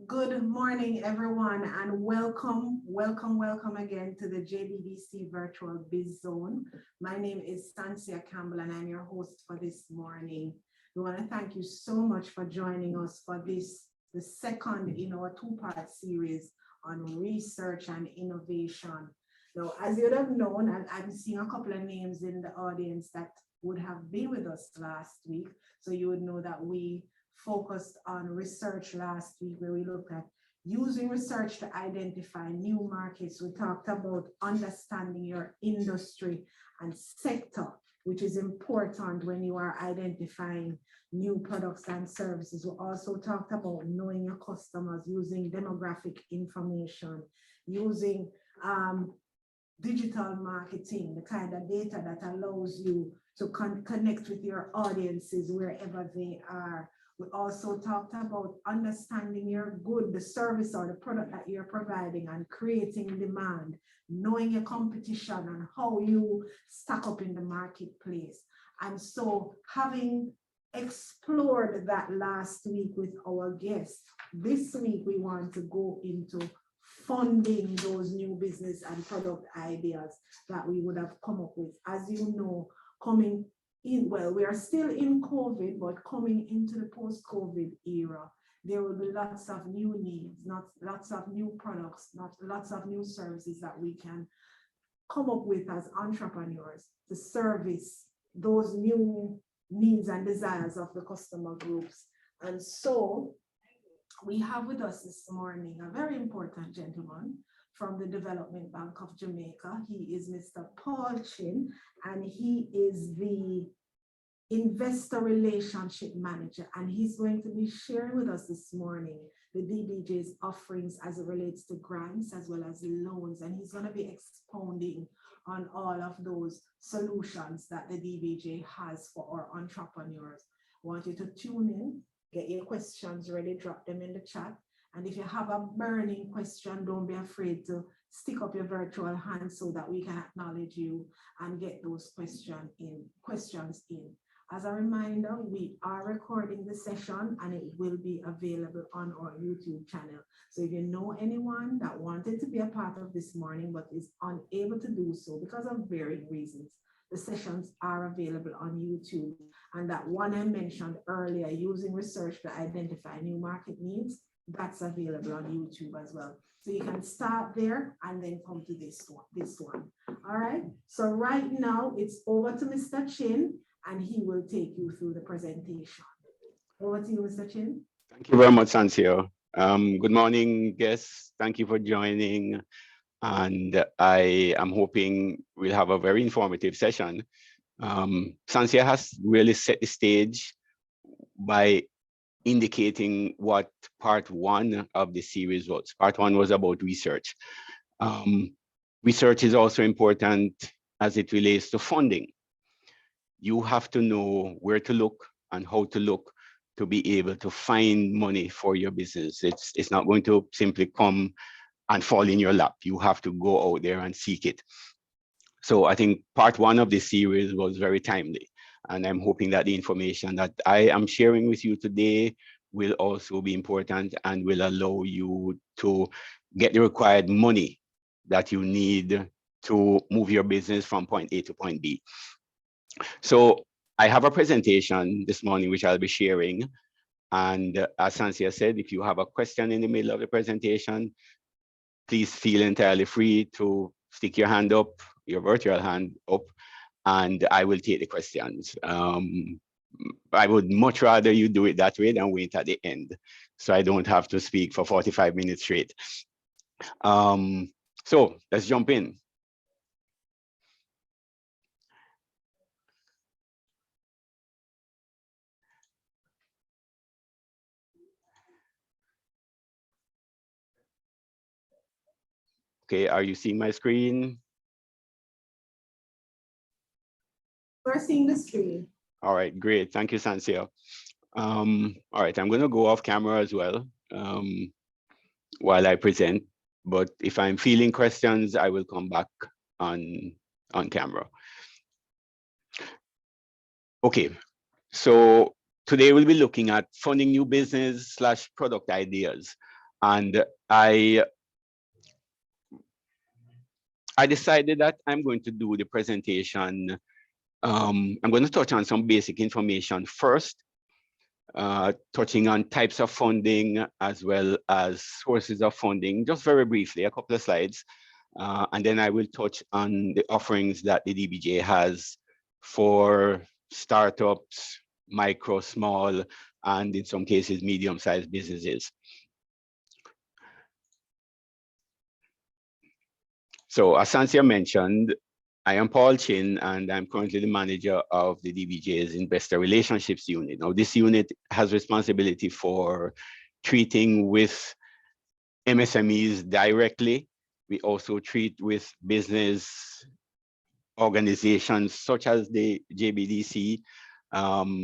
Good morning, everyone, and welcome again to the JBDC Virtual Biz Zone. My name is Sansia Campbell, and I'm your host for this morning. We want to thank you so much for joining us for this, the second in our two-part series on research and innovation. Now, as you would have known, and I'm seeing a couple of names in the audience that would have been with us last week, so you would know that we focused on research last week, where we looked at using research to identify new markets. We talked about understanding your industry and sector, which is important when you are identifying new products and services. We also talked about knowing your customers, using demographic information, using digital marketing, the kind of data that allows you to connect with your audiences wherever they are. We also talked about understanding your good, the service or the product that you're providing, and creating demand, knowing your competition and how you stack up in the marketplace. And so, having explored that last week with our guests, this week we want to go into funding those new business and product ideas that we would have come up with. As you know, coming in, well, we are still in COVID, but coming into the post-COVID era, there will be lots of new needs, not lots of new products, not lots of new services that we can come up with as entrepreneurs to service those new needs and desires of the customer groups. And so we have with us this morning a very important gentleman from the Development Bank of Jamaica. He is Mr. Paul Chin, and he is the Investor Relationship Manager, and he's going to be sharing with us this morning the DBJ's offerings as it relates to grants as well as loans, and he's going to be expounding on all of those solutions that the DBJ has for our entrepreneurs. I want you to tune in, get your questions ready, drop them in the chat. And if you have a burning question, don't be afraid to stick up your virtual hand so that we can acknowledge you and get those questions in. As a reminder, we are recording the session and it will be available on our YouTube channel. So if you know anyone that wanted to be a part of this morning but is unable to do so because of varying reasons, the sessions are available on YouTube. And that one I mentioned earlier, using research to identify new market needs, that's available on YouTube as well. So you can start there and then come to this one. All right. So right now it's over to Mr. Chin, and he will take you through the presentation. Over to you, Mr. Chin. Thank you very much, Sancio. Good morning, guests. Thank you for joining. And I am hoping we'll have a very informative session. Sansia has really set the stage by indicating what part one of the series was. Part one was about research. Research is also important as it relates to funding. You have to know where to look and how to look to be able to find money for your business. It's not going to simply come and fall in your lap. You have to go out there and seek it. So I think part one of this series was very timely. And I'm hoping that the information that I am sharing with you today will also be important and will allow you to get the required money that you need to move your business from point A to point B. So I have a presentation this morning, which I'll be sharing. And as Sansia said, if you have a question in the middle of the presentation, please feel entirely free to stick your hand up, your virtual hand up, and I will take the questions. I would much rather you do it that way than wait at the end, so I don't have to speak for 45 minutes straight. So let's jump in. Okay, are you seeing my screen? We're seeing the screen. All right, great. Thank you, Sansia. All right, I'm going to go off camera as well while I present. But if I'm feeling questions, I will come back on camera. Okay, so today we'll be looking at funding new business / product ideas. And I decided that I'm going to do the presentation. I'm going to touch on some basic information first, touching on types of funding as well as sources of funding, just very briefly, a couple of slides. And then I will touch on the offerings that the DBJ has for startups, micro, small, and in some cases, medium-sized businesses. So as Sansia mentioned, I am Paul Chin, and I'm currently the manager of the DBJ's Investor Relationships Unit. Now, this unit has responsibility for treating with MSMEs directly. We also treat with business organizations such as the JBDC,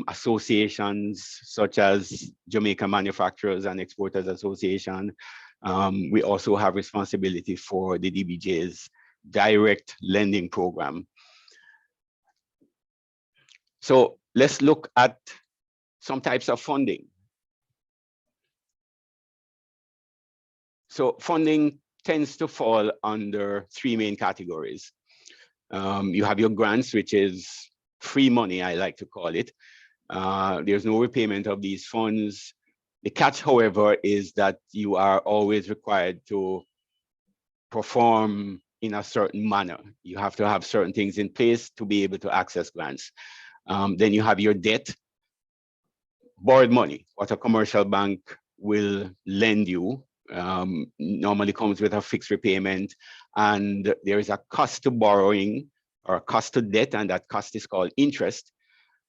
associations such as Jamaica Manufacturers and Exporters Association. We also have responsibility for the DBJ's direct lending program. So let's look at some types of funding. So funding tends to fall under three main categories. You have your grants, which is free money, I like to call it. There's no repayment of these funds. The catch, however, is that you are always required to perform in a certain manner. You have to have certain things in place to be able to access grants. Then you have your debt, borrowed money, what a commercial bank will lend you. Normally comes with a fixed repayment, and there is a cost to borrowing or a cost to debt, and that cost is called interest.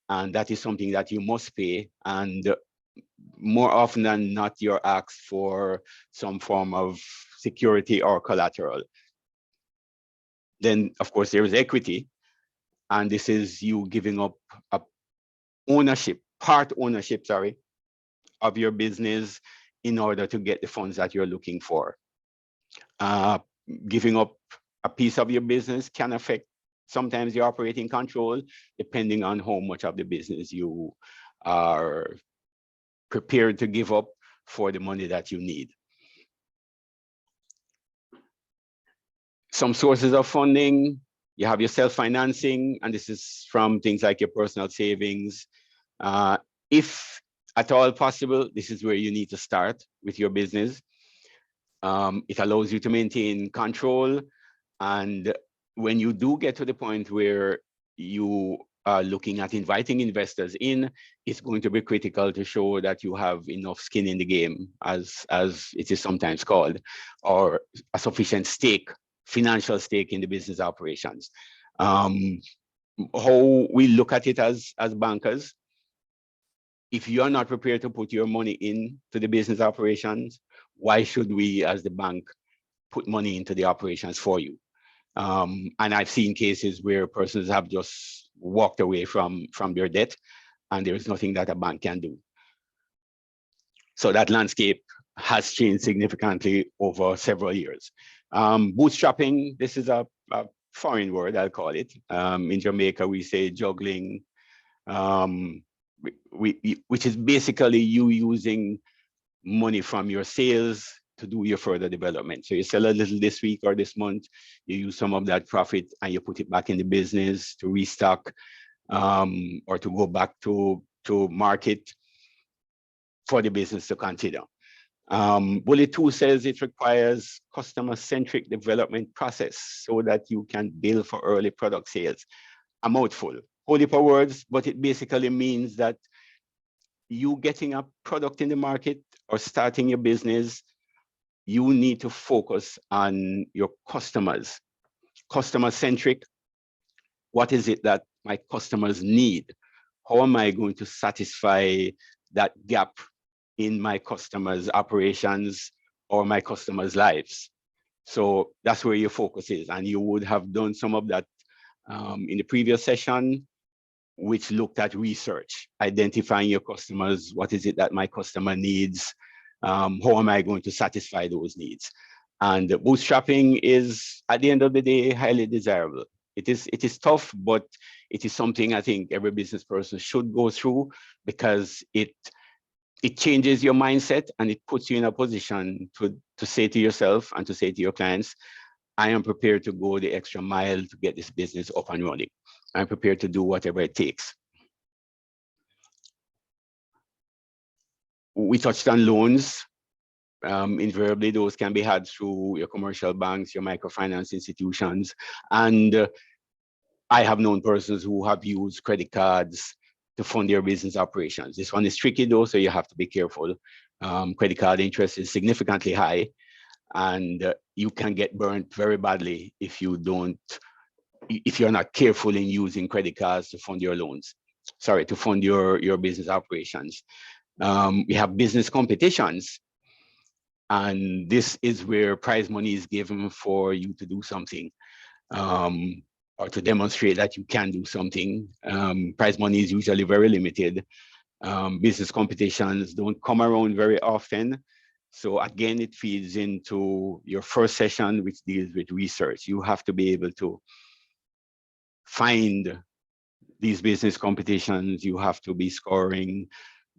And that is something that you must pay. And more often than not, you're asked for some form of security or collateral. Then, of course, there is equity. And this is you giving up part ownership, of your business in order to get the funds that you're looking for. Giving up a piece of your business can affect sometimes your operating control, depending on how much of the business you are prepared to give up for the money that you need. Some sources of funding, you have your self-financing, and this is from things like your personal savings. If at all possible, this is where you need to start with your business. It allows you to maintain control. And when you do get to the point where you are looking at inviting investors in, it's going to be critical to show that you have enough skin in the game, as it is sometimes called, or a sufficient stake, financial stake in the business operations. How we look at it as bankers, if you're not prepared to put your money into the business operations, why should we as the bank put money into the operations for you? And I've seen cases where persons have just walked away from their debt, and there is nothing that a bank can do. So that landscape has changed significantly over several years. Bootstrapping, this is a foreign word, I'll call it. In Jamaica, we say juggling, which is basically you using money from your sales to do your further development. So you sell a little this week or this month, you use some of that profit and you put it back in the business to restock, or to go back to market for the business to continue. Bullet 2 says it requires customer-centric development process so that you can build for early product sales. A mouthful, whole heap of words, but it basically means that you getting a product in the market or starting your business, you need to focus on your customers. Customer-centric, what is it that my customers need? How am I going to satisfy that gap in my customers' operations or my customers' lives? So that's where your focus is. And you would have done some of that in the previous session, which looked at research, identifying your customers. What is it that my customer needs? How am I going to satisfy those needs? And bootstrapping is, at the end of the day, highly desirable. It is tough, but it is something I think every business person should go through, because it it changes your mindset and it puts you in a position to say to yourself and to say to your clients, I am prepared to go the extra mile to get this business up and running. I'm prepared to do whatever it takes. We touched on loans. Invariably, those can be had through your commercial banks, your microfinance institutions. And I have known persons who have used credit cards to fund their business operations. This one is tricky though, so you have to be careful. Credit card interest is significantly high, and you can get burnt very badly if you're not careful in using credit cards to fund your loans. Sorry, to fund your business operations. We have business competitions, and this is where prize money is given for you to do something, or to demonstrate that you can do something. Prize money is usually very limited. Business competitions don't come around very often. So again, it feeds into your first session, which deals with research. You have to be able to find these business competitions. You have to be scoring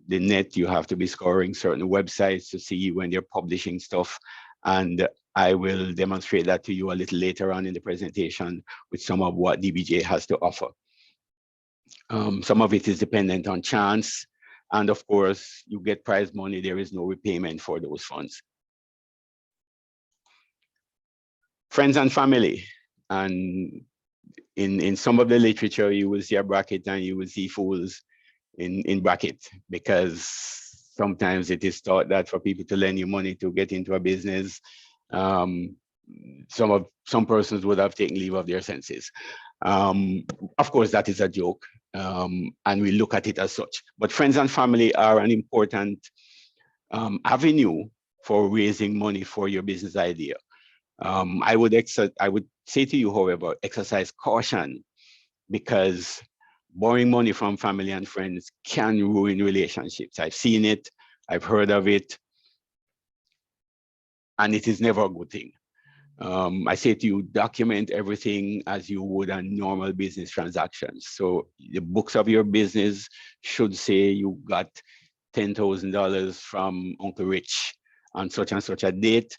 the net. You have to be scoring certain websites to see when they're publishing stuff. And I will demonstrate that to you a little later on in the presentation with some of what DBJ has to offer. Some of it is dependent on chance. And of course, you get prize money, there is no repayment for those funds. Friends and family. And in some of the literature, you will see a bracket and you will see fools in bracket, because sometimes it is thought that for people to lend you money to get into a business, some persons would have taken leave of their senses. Of course, that is a joke, and we look at it as such. But friends and family are an important avenue for raising money for your business idea. I would say to you, however, exercise caution, because borrowing money from family and friends can ruin relationships. I've seen it, I've heard of it, and it is never a good thing. I say to you, document everything as you would a normal business transactions. So the books of your business should say you got $10,000 from Uncle Rich on such and such a date,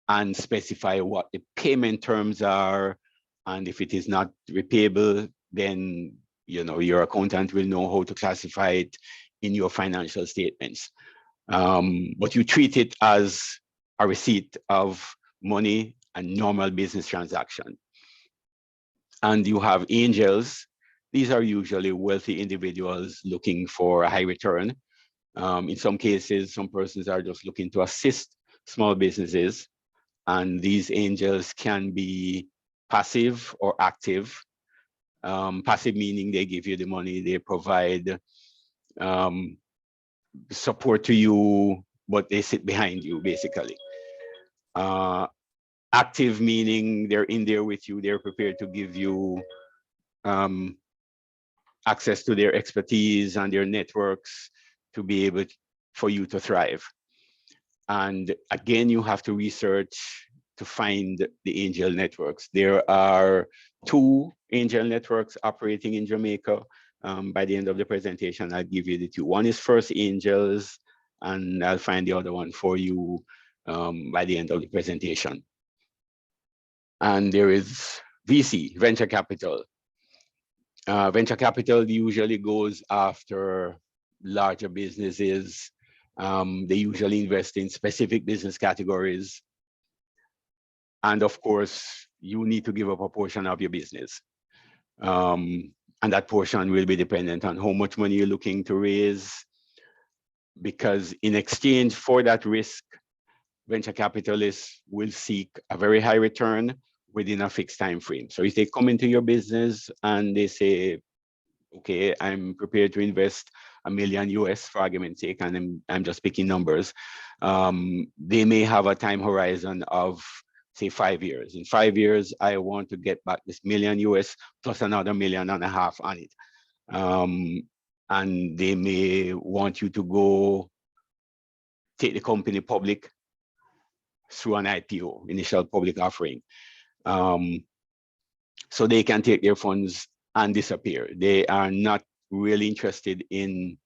and specify what the payment terms are. And if it is not repayable, then your accountant will know how to classify it in your financial statements. But you treat it as a receipt of money and normal business transaction. And you have angels. These are usually wealthy individuals looking for a high return. In some cases, some persons are just looking to assist small businesses. And these angels can be passive or active. Passive meaning they give you the money, they provide support to you, but they sit behind you, basically. Active meaning they're in there with you, they're prepared to give you access to their expertise and their networks to be able for you to thrive. And again, you have to research to find the angel networks. There are 2 angel networks operating in Jamaica. By the end of the presentation, I'll give you the 2. One is First Angels, and I'll find the other one for you by the end of the presentation. And there is VC, venture capital. Venture capital usually goes after larger businesses. They usually invest in specific business categories. And of course, you need to give up a portion of your business. And that portion will be dependent on how much money you're looking to raise, because in exchange for that risk, venture capitalists will seek a very high return within a fixed time frame. So if they come into your business and they say, okay, I'm prepared to invest $1 million US for argument's sake, and I'm just picking numbers, they may have a time horizon of say 5 years. In 5 years, I want to get back this $1 million US plus another $1.5 million on it. And they may want you to go take the company public through an IPO, initial public offering. So they can take their funds and disappear. They are not really interested in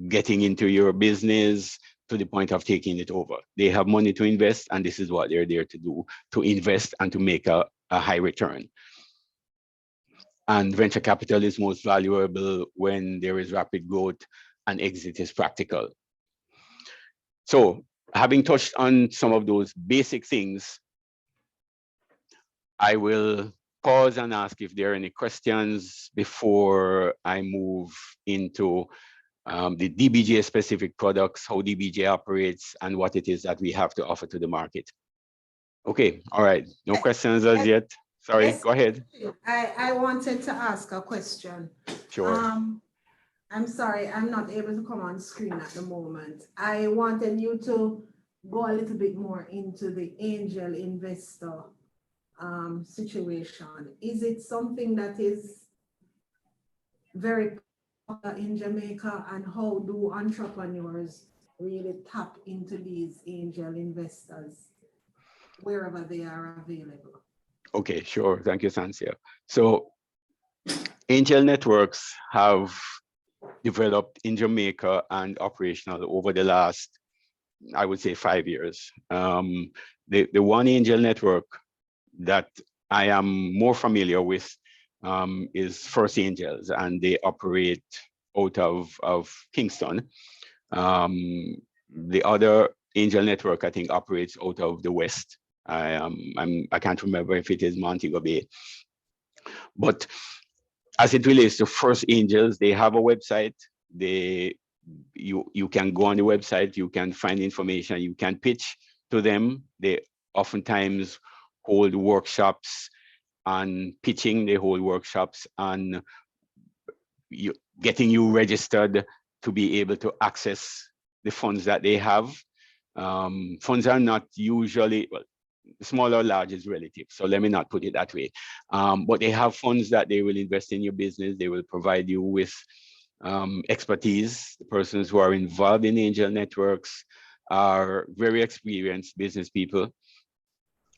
getting into your business to the point of taking it over. They have money to invest, and this is what they're there to do, to invest and to make a high return. And venture capital is most valuable when there is rapid growth and exit is practical. So having touched on some of those basic things, I will pause and ask if there are any questions before I move into the DBJ specific products, how DBJ operates, and what it is that we have to offer to the market. Okay, all right, no questions as yet. Sorry, Yes. Go ahead. I wanted to ask a question. Sure. I'm sorry, I'm not able to come on screen at the moment. I wanted you to go a little bit more into the angel investor situation. Is it something that is very popular in Jamaica, and how do entrepreneurs really tap into these angel investors wherever they are available? Okay, sure. Thank you, Sansia. So angel networks have developed in Jamaica and operational over the last, I would say, 5 years. The one angel network that I am more familiar with is First Angels, and they operate out of Kingston. The other angel network, I think, operates out of the West. I can't remember if it is Montego Bay. But as it relates to First Angels, they have a website. You can go on the website, you can find information, you can pitch to them. They oftentimes hold workshops on pitching, they hold workshops on getting you registered to be able to access the funds that they have. Funds are not usually, well, small or large is relative, so let me not put it that way. But they have funds that they will invest in your business. They will provide you with expertise. The persons who are involved in angel networks are very experienced business people,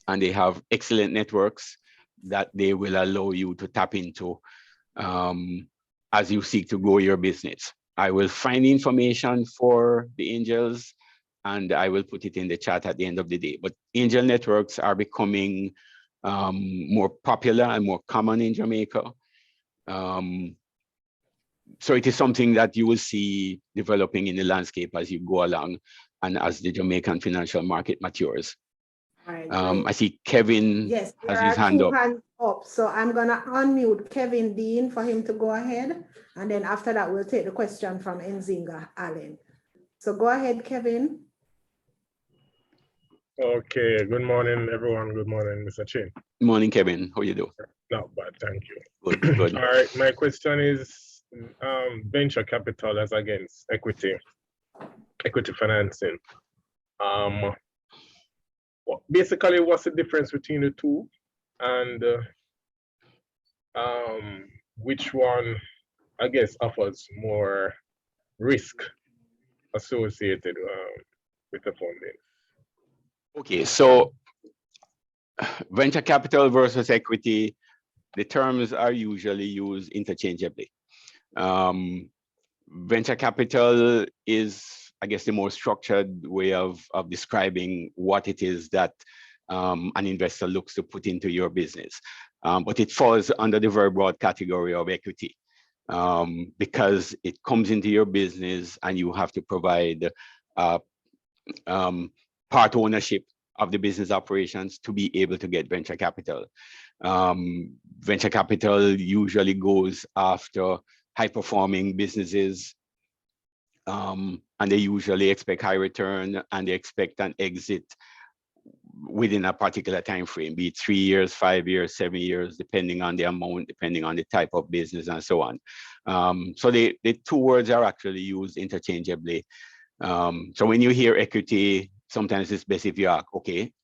and they have excellent networks that they will allow you to tap into as you seek to grow your business. I will find information for the angels, and I will put it in the chat at the end of the day. But angel networks are becoming more popular and more common in Jamaica. So it is something that you will see developing in the landscape as you go along and as the Jamaican financial market matures. Right, I see Kevin has his hand up. Hands up. So I'm gonna unmute Kevin Dean for him to go ahead. And then after that, we'll take the question from Nzinga Allen. So go ahead, Kevin. Okay, good morning, everyone. Good morning, Mr. Chin. Morning, Kevin. How you do? Not bad, thank you. Good, good. All right, my question is venture capital as against equity financing. Basically, what's the difference between the two, and which one, I guess, offers more risk associated with the funding? Okay, so venture capital versus equity, the terms are usually used interchangeably. Venture capital is, I guess, the more structured way of describing what it is that an investor looks to put into your business. But it falls under the very broad category of equity because it comes into your business and you have to provide part ownership of the business operations to be able to get venture capital. Venture capital usually goes after high-performing businesses, and they usually expect high return, and they expect an exit within a particular time frame, be it 3 years, 5 years, 7 years, depending on the amount, depending on the type of business, and so on. So the two words are actually used interchangeably. So when you hear equity, sometimes it's best if you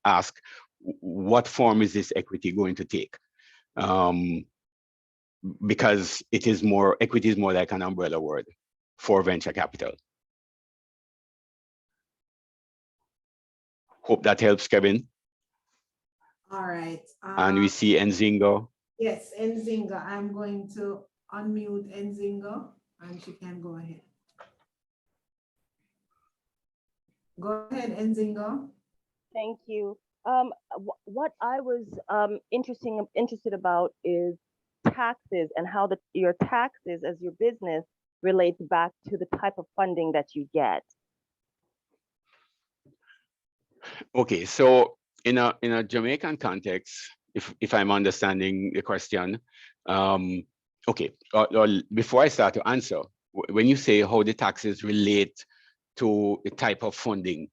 ask, what form is this equity going to take? Because equity is more like an umbrella word for venture capital. Hope that helps, Kevin. All right. And we see Nzinga. Yes, Nzinga. I'm going to unmute Nzinga, and she can go ahead. Go ahead, Nzingo. Thank you. What I was interested about is taxes and how your taxes as your business relates back to the type of funding that you get. Okay, so in a Jamaican context, if I'm understanding the question, okay, before I start to answer, when you say how the taxes relate to the type of funding,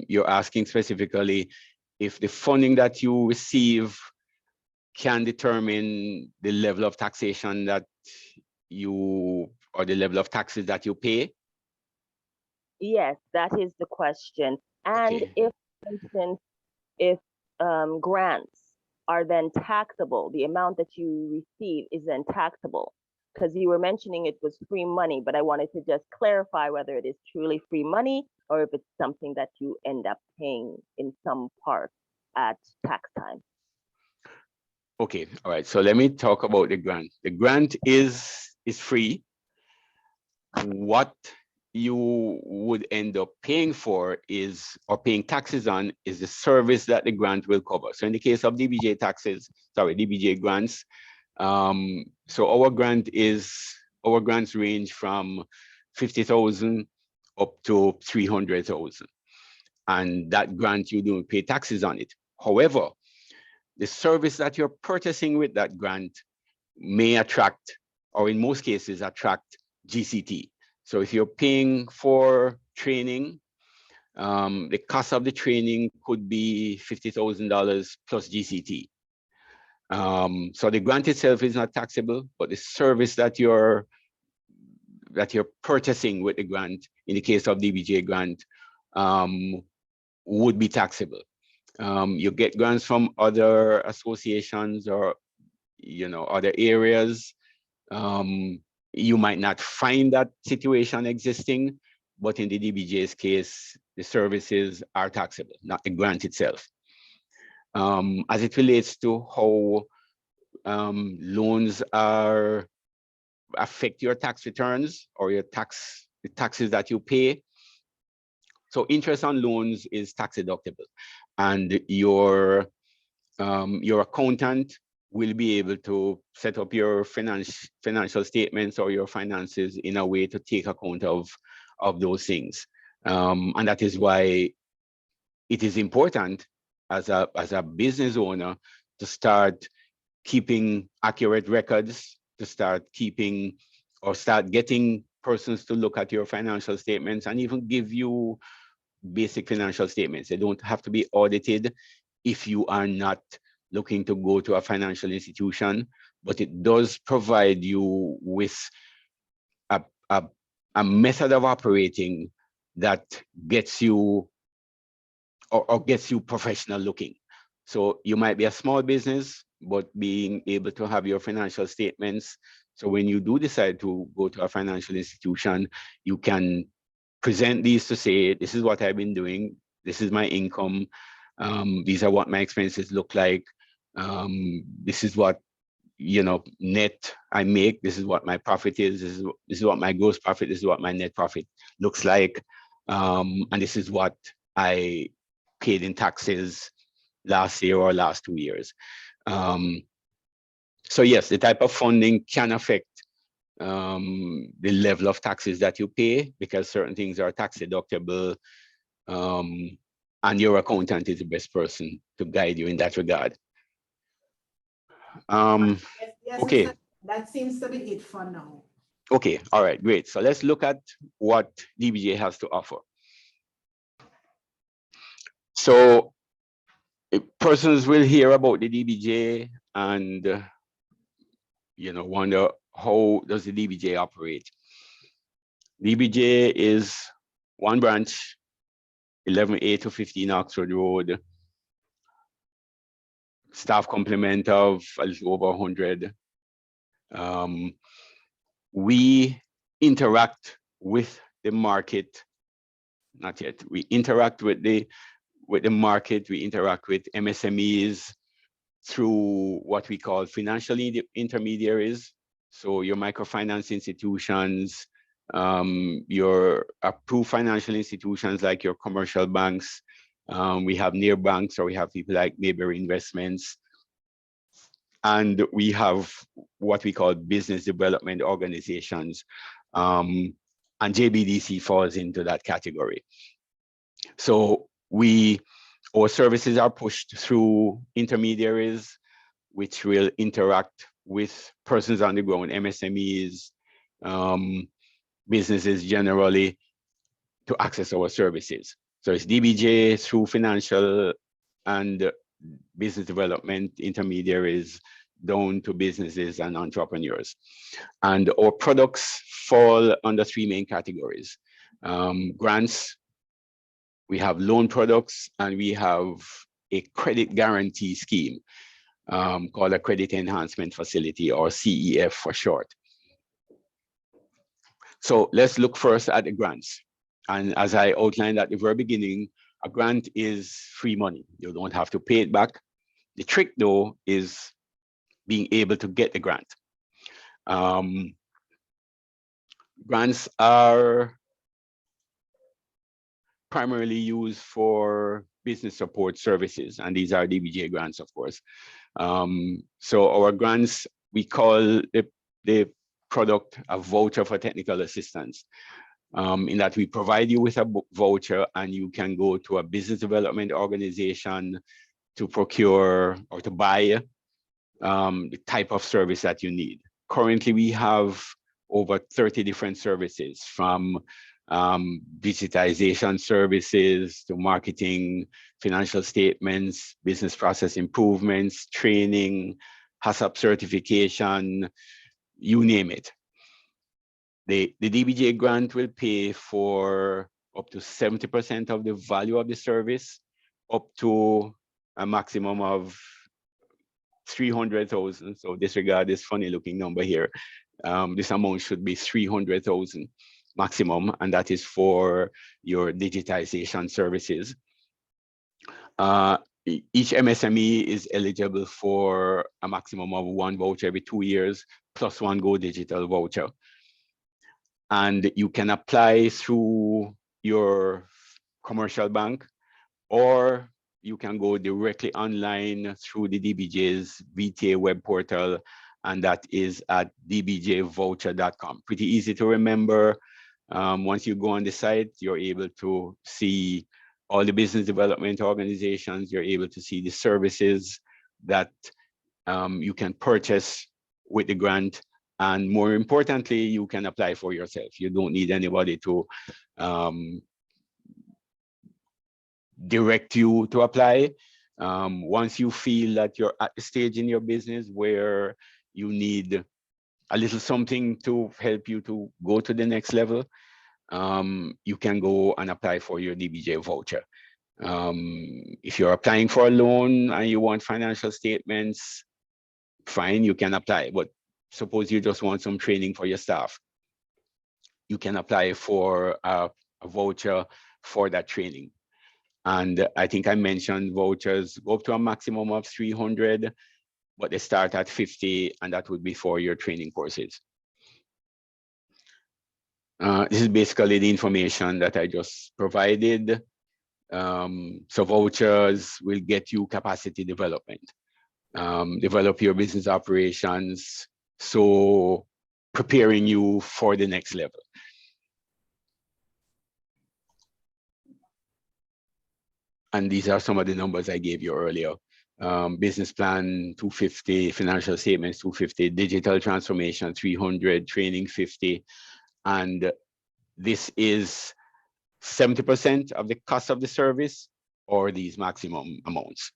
you're asking specifically if the funding that you receive can determine the level of taxation that you, or the level of taxes that you pay? Yes, that is the question. And Okay. if, for instance, if grants are then taxable, the amount that you receive is then taxable. Because you were mentioning it was free money, but I wanted to just clarify whether it is truly free money or if it's something that you end up paying in some part at tax time. Okay, all right. So let me talk about the grant. The grant is free. What you would end up paying for is, or paying taxes on, is the service that the grant will cover. So in the case of DBJ taxes, sorry, DBJ grants, so our grants range from 50,000 up to 300,000. And that grant, you don't pay taxes on it. However, the service that you're purchasing with that grant may attract, or in most cases, attract GCT. So if you're paying for training, the cost of the training could be $50,000 plus GCT. So the grant itself is not taxable, but the service that you're purchasing with the grant, in the case of DBJ grant, would be taxable. You get grants from other associations or other areas. You might not find that situation existing, but in the DBJ's case, the services are taxable, not the grant itself. As it relates to how loans affect your tax returns or the taxes that you pay. So interest on loans is tax deductible, and your accountant will be able to set up your financial statements or your finances in a way to take account of those things. And that is why it is important as a business owner to start keeping accurate records, to start keeping or start getting persons to look at your financial statements and even give you basic financial statements. They don't have to be audited if you are not looking to go to a financial institution, but it does provide you with a method of operating that gets you or gets you professional looking. So you might be a small business, but being able to have your financial statements. So when you do decide to go to a financial institution, you can present these to say, this is what I've been doing. This is my income. These are what my expenses look like. This is what net I make. This is what my profit is. This is what my gross profit. This is what my net profit looks like. And this is what I paid in taxes last year or last 2 years. So yes, the type of funding can affect the level of taxes that you pay, because certain things are tax deductible, and your accountant is the best person to guide you in that regard. Yes, okay. That seems to be it for now. Okay, all right, great. So let's look at what DBJ has to offer. So persons will hear about the DBJ and wonder, how does the DBJ operate? DBJ is one branch, 11A to 15 Oxford Road, staff complement of a little over 100. We interact with the market, not yet. We interact with the market. We interact with MSMEs through what we call financial intermediaries. So your microfinance institutions, your approved financial institutions like your commercial banks. We have near banks, or we have people like Mayberry Investments. And we have what we call business development organizations. And JBDC falls into that category. So our services are pushed through intermediaries, which will interact with persons on the ground, MSMEs, businesses generally, to access our services. So it's DBJ through financial and business development intermediaries down to businesses and entrepreneurs. And our products fall under three main categories. Grants, we have loan products, and we have a credit guarantee scheme called a Credit Enhancement Facility, or CEF for short. So let's look first at the grants. And as I outlined at the very beginning, a grant is free money. You don't have to pay it back. The trick, though, is being able to get the grant. Grants are primarily used for business support services, and these are DBJ grants, of course. So our grants, we call the product a voucher for technical assistance, in that we provide you with a voucher, and you can go to a business development organization to procure or to buy the type of service that you need. Currently, we have over 30 different services, from digitization services to marketing, financial statements, business process improvements, training, HACCP certification, you name it. The DBJ grant will pay for up to 70% of the value of the service, up to a maximum of 300,000. So disregard this funny looking number here. This amount should be 300,000 maximum, and that is for your digitization services. Each MSME is eligible for a maximum of one voucher every 2 years, plus one Go Digital voucher. And you can apply through your commercial bank, or you can go directly online through the DBJ's VTA web portal, and that is at dbjvoucher.com. Pretty easy to remember. Once you go on the site, you're able to see all the business development organizations. You're able to see the services that you can purchase with the grant. And more importantly, you can apply for yourself. You don't need anybody to direct you to apply. Once you feel that you're at the stage in your business where you need a little something to help you to go to the next level, you can go and apply for your DBJ voucher. If you're applying for a loan and you want financial statements, fine, you can apply. But suppose you just want some training for your staff, you can apply for a voucher for that training. And I think I mentioned vouchers go up to a maximum of 300, but they start at 50, and that would be for your training courses. This is basically the information that I just provided. So vouchers will get you capacity development, develop your business operations, so preparing you for the next level. And these are some of the numbers I gave you earlier. Business plan 250, financial statements 250, digital transformation 300, training 50. And this is 70% of the cost of the service, or these maximum amounts.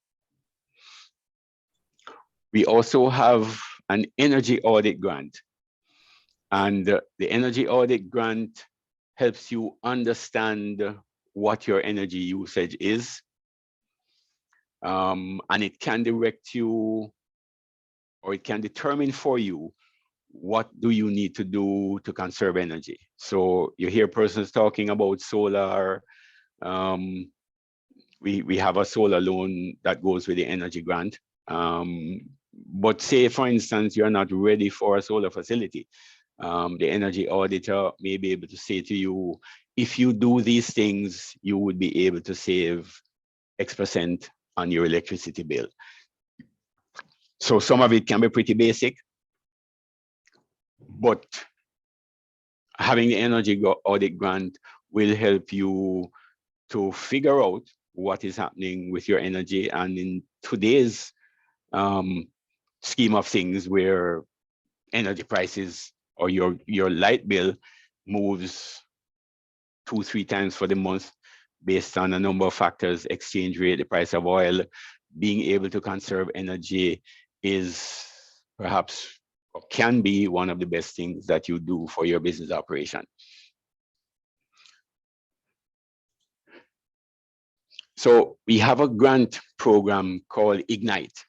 We also have an energy audit grant. And the energy audit grant helps you understand what your energy usage is. And it can direct you, or it can determine for you, what do you need to do to conserve energy. So you hear persons talking about solar. We have a solar loan that goes with the energy grant. But say, for instance, you're not ready for a solar facility. The energy auditor may be able to say to you, if you do these things, you would be able to save X% on your electricity bill. So some of it can be pretty basic, but having the energy audit grant will help you to figure out what is happening with your energy. And in today's scheme of things, where energy prices or your light bill moves 2-3 times for the month based on a number of factors, exchange rate, the price of oil, being able to conserve energy is perhaps, or can be, one of the best things that you do for your business operation. So we have a grant program called Ignite,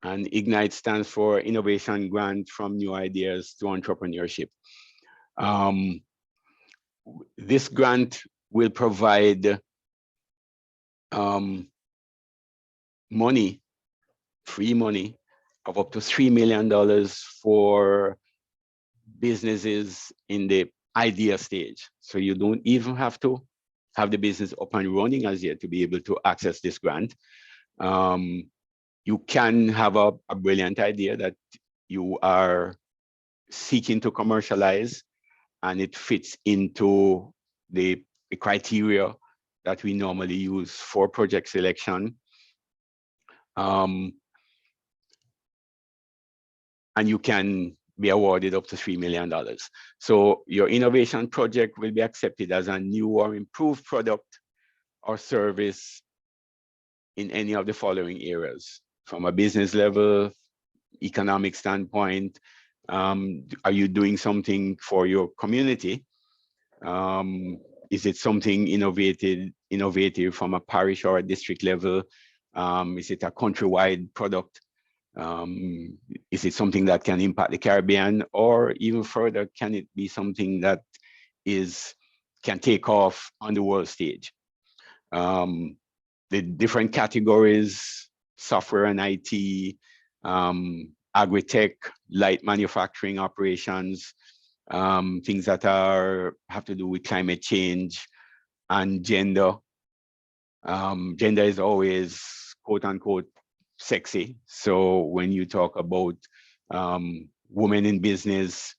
and Ignite stands for Innovation Grant from New Ideas to Entrepreneurship. This grant will provide money, free money of up to $3 million for businesses in the idea stage. So you don't even have to have the business up and running as yet to be able to access this grant. You can have a brilliant idea that you are seeking to commercialize, and it fits into the criteria that we normally use for project selection. And you can be awarded up to $3 million. So your innovation project will be accepted as a new or improved product or service in any of the following areas. From a business level, economic standpoint, are you doing something for your community? Is it something innovative from a parish or a district level? Is it a countrywide product? Is it something that can impact the Caribbean, or even further, can it be something that can take off on the world stage? The different categories: software and IT, agri-tech, light manufacturing operations, things that have to do with climate change, and gender. Gender is always, quote unquote, sexy. So when you talk about women in business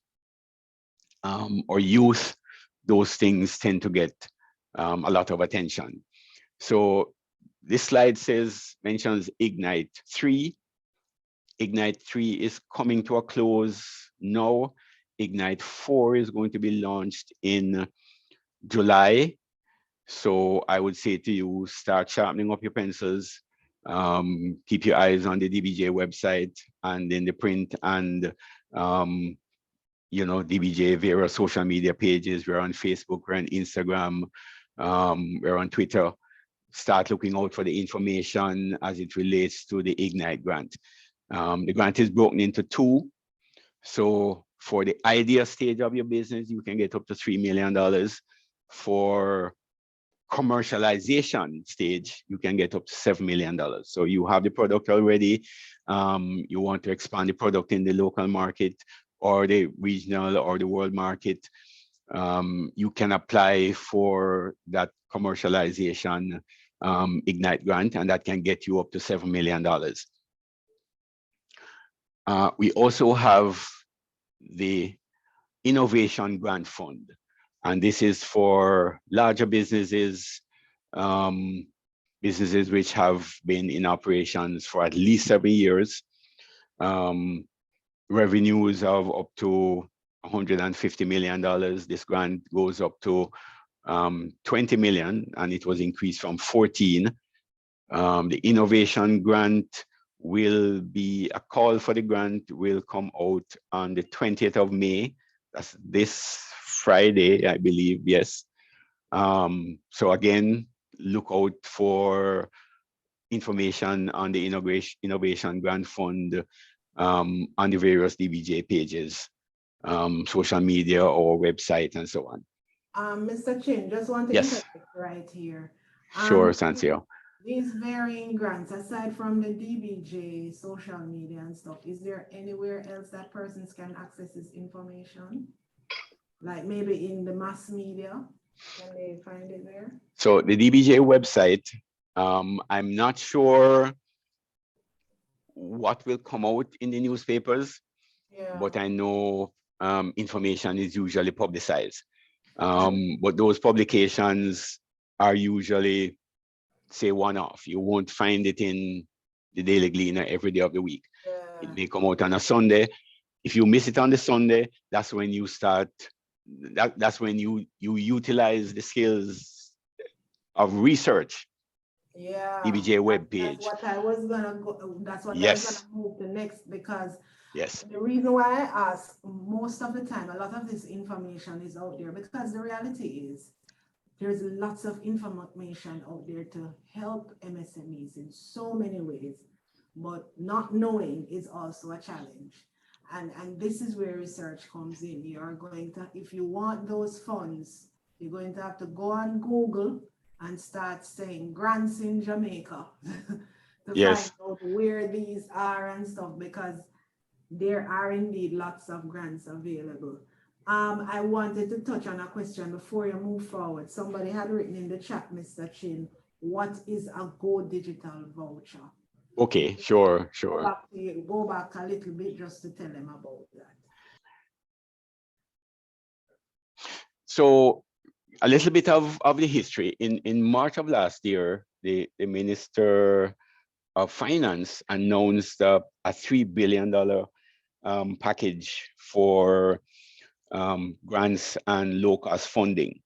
or youth, those things tend to get a lot of attention. So this slide mentions Ignite 3. Ignite 3 is coming to a close now. Ignite 4 is going to be launched in July. So I would say to you, start sharpening up your pencils. Keep your eyes on the DBJ website and in the print and DBJ various social media pages. We're on Facebook, we're on Instagram, we're on Twitter. Start looking out for the information as it relates to the Ignite grant. The grant is broken into 2. So for the idea stage of your business, you can get up to $3 million. For commercialization stage, you can get up to $7 million. So you have the product already. You want to expand the product in the local market or the regional or the world market. You can apply for that commercialization Ignite grant, and that can get you up to $7 million. We also have the Innovation Grant Fund, and this is for larger businesses, businesses which have been in operations for at least 7 years, revenues of up to $150 million. This grant goes up to 20 million, and it was increased from 14. The innovation grant will be, a call for the grant will come out on the 20th of May. That's this Friday, I believe, yes. So again, look out for information on the Innovation Grant Fund on the various DBJ pages, social media or website and so on. Mr. Chin, just want to interject right here. Sure, Sancio. These varying grants, aside from the DBJ, social media and stuff, is there anywhere else that persons can access this information? Like maybe in the mass media, can they find it there? So the DBJ website, I'm not sure what will come out in the newspapers, Yeah, but I know information is usually publicized. But those publications are usually, say, one-off. You won't find it in the Daily Gleaner every day of the week. It yeah, may come out on a Sunday. If you miss it on the Sunday, that's when you start, that's when you utilize the skills of research, yeah. DBJ That's webpage. what I was gonna go, that's what I was Yes, gonna move to next, because yes, the reason why I ask, most of the time, a lot of this information is out there, because the reality is there's lots of information out there to help MSMEs in so many ways, but not knowing is also a challenge. And this is where research comes in. You're going to, if you want those funds, you're going to have to go on Google and start saying grants in Jamaica to yes. find out where these are and stuff, because there are indeed lots of grants available. I wanted to touch on a question before you move forward. Somebody had written in the chat, Mr. Chin, what is a Go Digital voucher? Okay, sure, sure. Go back a little bit just to tell them about that. So a little bit of the history. In March of last year, the Minister of Finance announced a $3 billion package for grants and low-cost funding.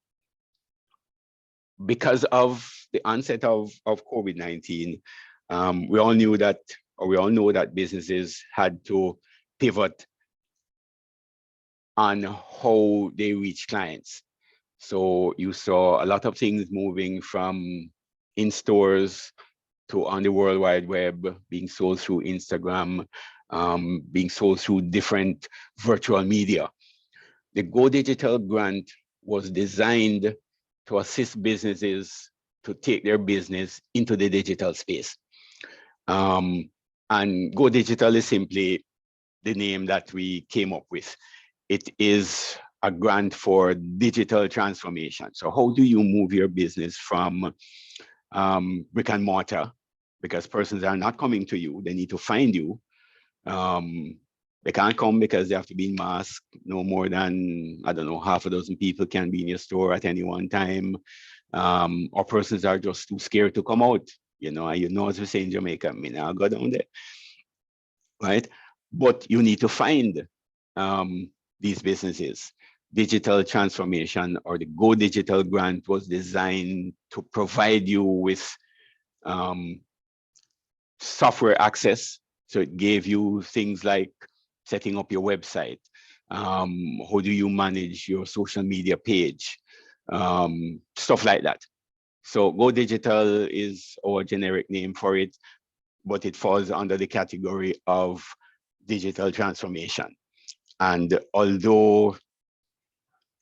Because of the onset of COVID-19, we all knew that, or we all know that businesses had to pivot on how they reach clients. So you saw a lot of things moving from in stores to on the World Wide Web, being sold through Instagram, being sold through different virtual media. The Go Digital grant was designed to assist businesses to take their business into the digital space. And Go Digital is simply the name that we came up with. It is a grant for digital transformation. So how do you move your business from brick and mortar, because persons are not coming to you, they need to find you. They can't come because they have to be in mask. No more than, I don't know, half a dozen people can be in your store at any one time. Or persons are just too scared to come out. You know, as we say in Jamaica, I mean, I'll go down there, right? But you need to find these businesses. Digital transformation, or the Go Digital grant, was designed to provide you with software access. So it gave you things like setting up your website. How do you manage your social media page? Stuff like that. So Go Digital is our generic name for it, but it falls under the category of digital transformation. And although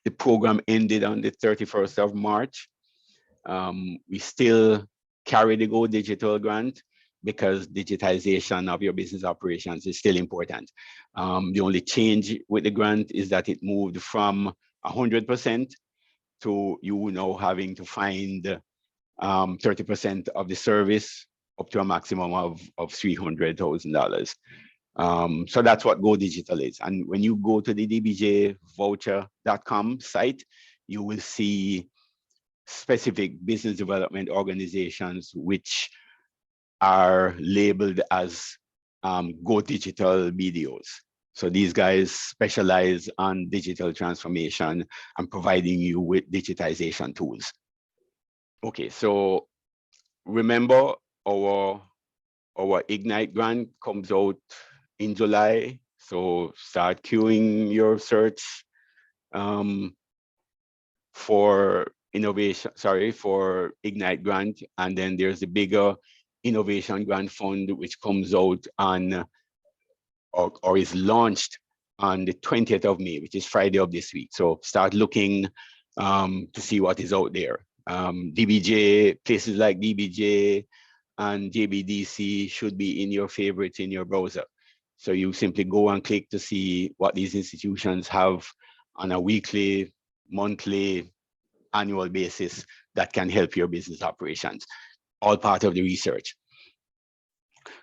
the program ended on the 31st of March, we still carry the Go Digital grant, because digitization of your business operations is still important. The only change with the grant is that it moved from 100% to you now having to find 30% of the service up to a maximum of $300,000. So that's what Go Digital is. And when you go to the dbjvoucher.com site, you will see specific business development organizations which are labeled as Go Digital BDOs. So these guys specialize on digital transformation and providing you with digitization tools. Okay, so remember our Ignite grant comes out in July. So start queuing your search for for Ignite grant. And then there's the bigger Innovation Grant Fund, which comes out on or is launched on the 20th of May, which is Friday of this week. So start looking to see what is out there. DBJ, places like DBJ, and JBDC should be in your favorites in your browser. So you simply go and click to see what these institutions have on a weekly, monthly, annual basis that can help your business operations, all part of the research.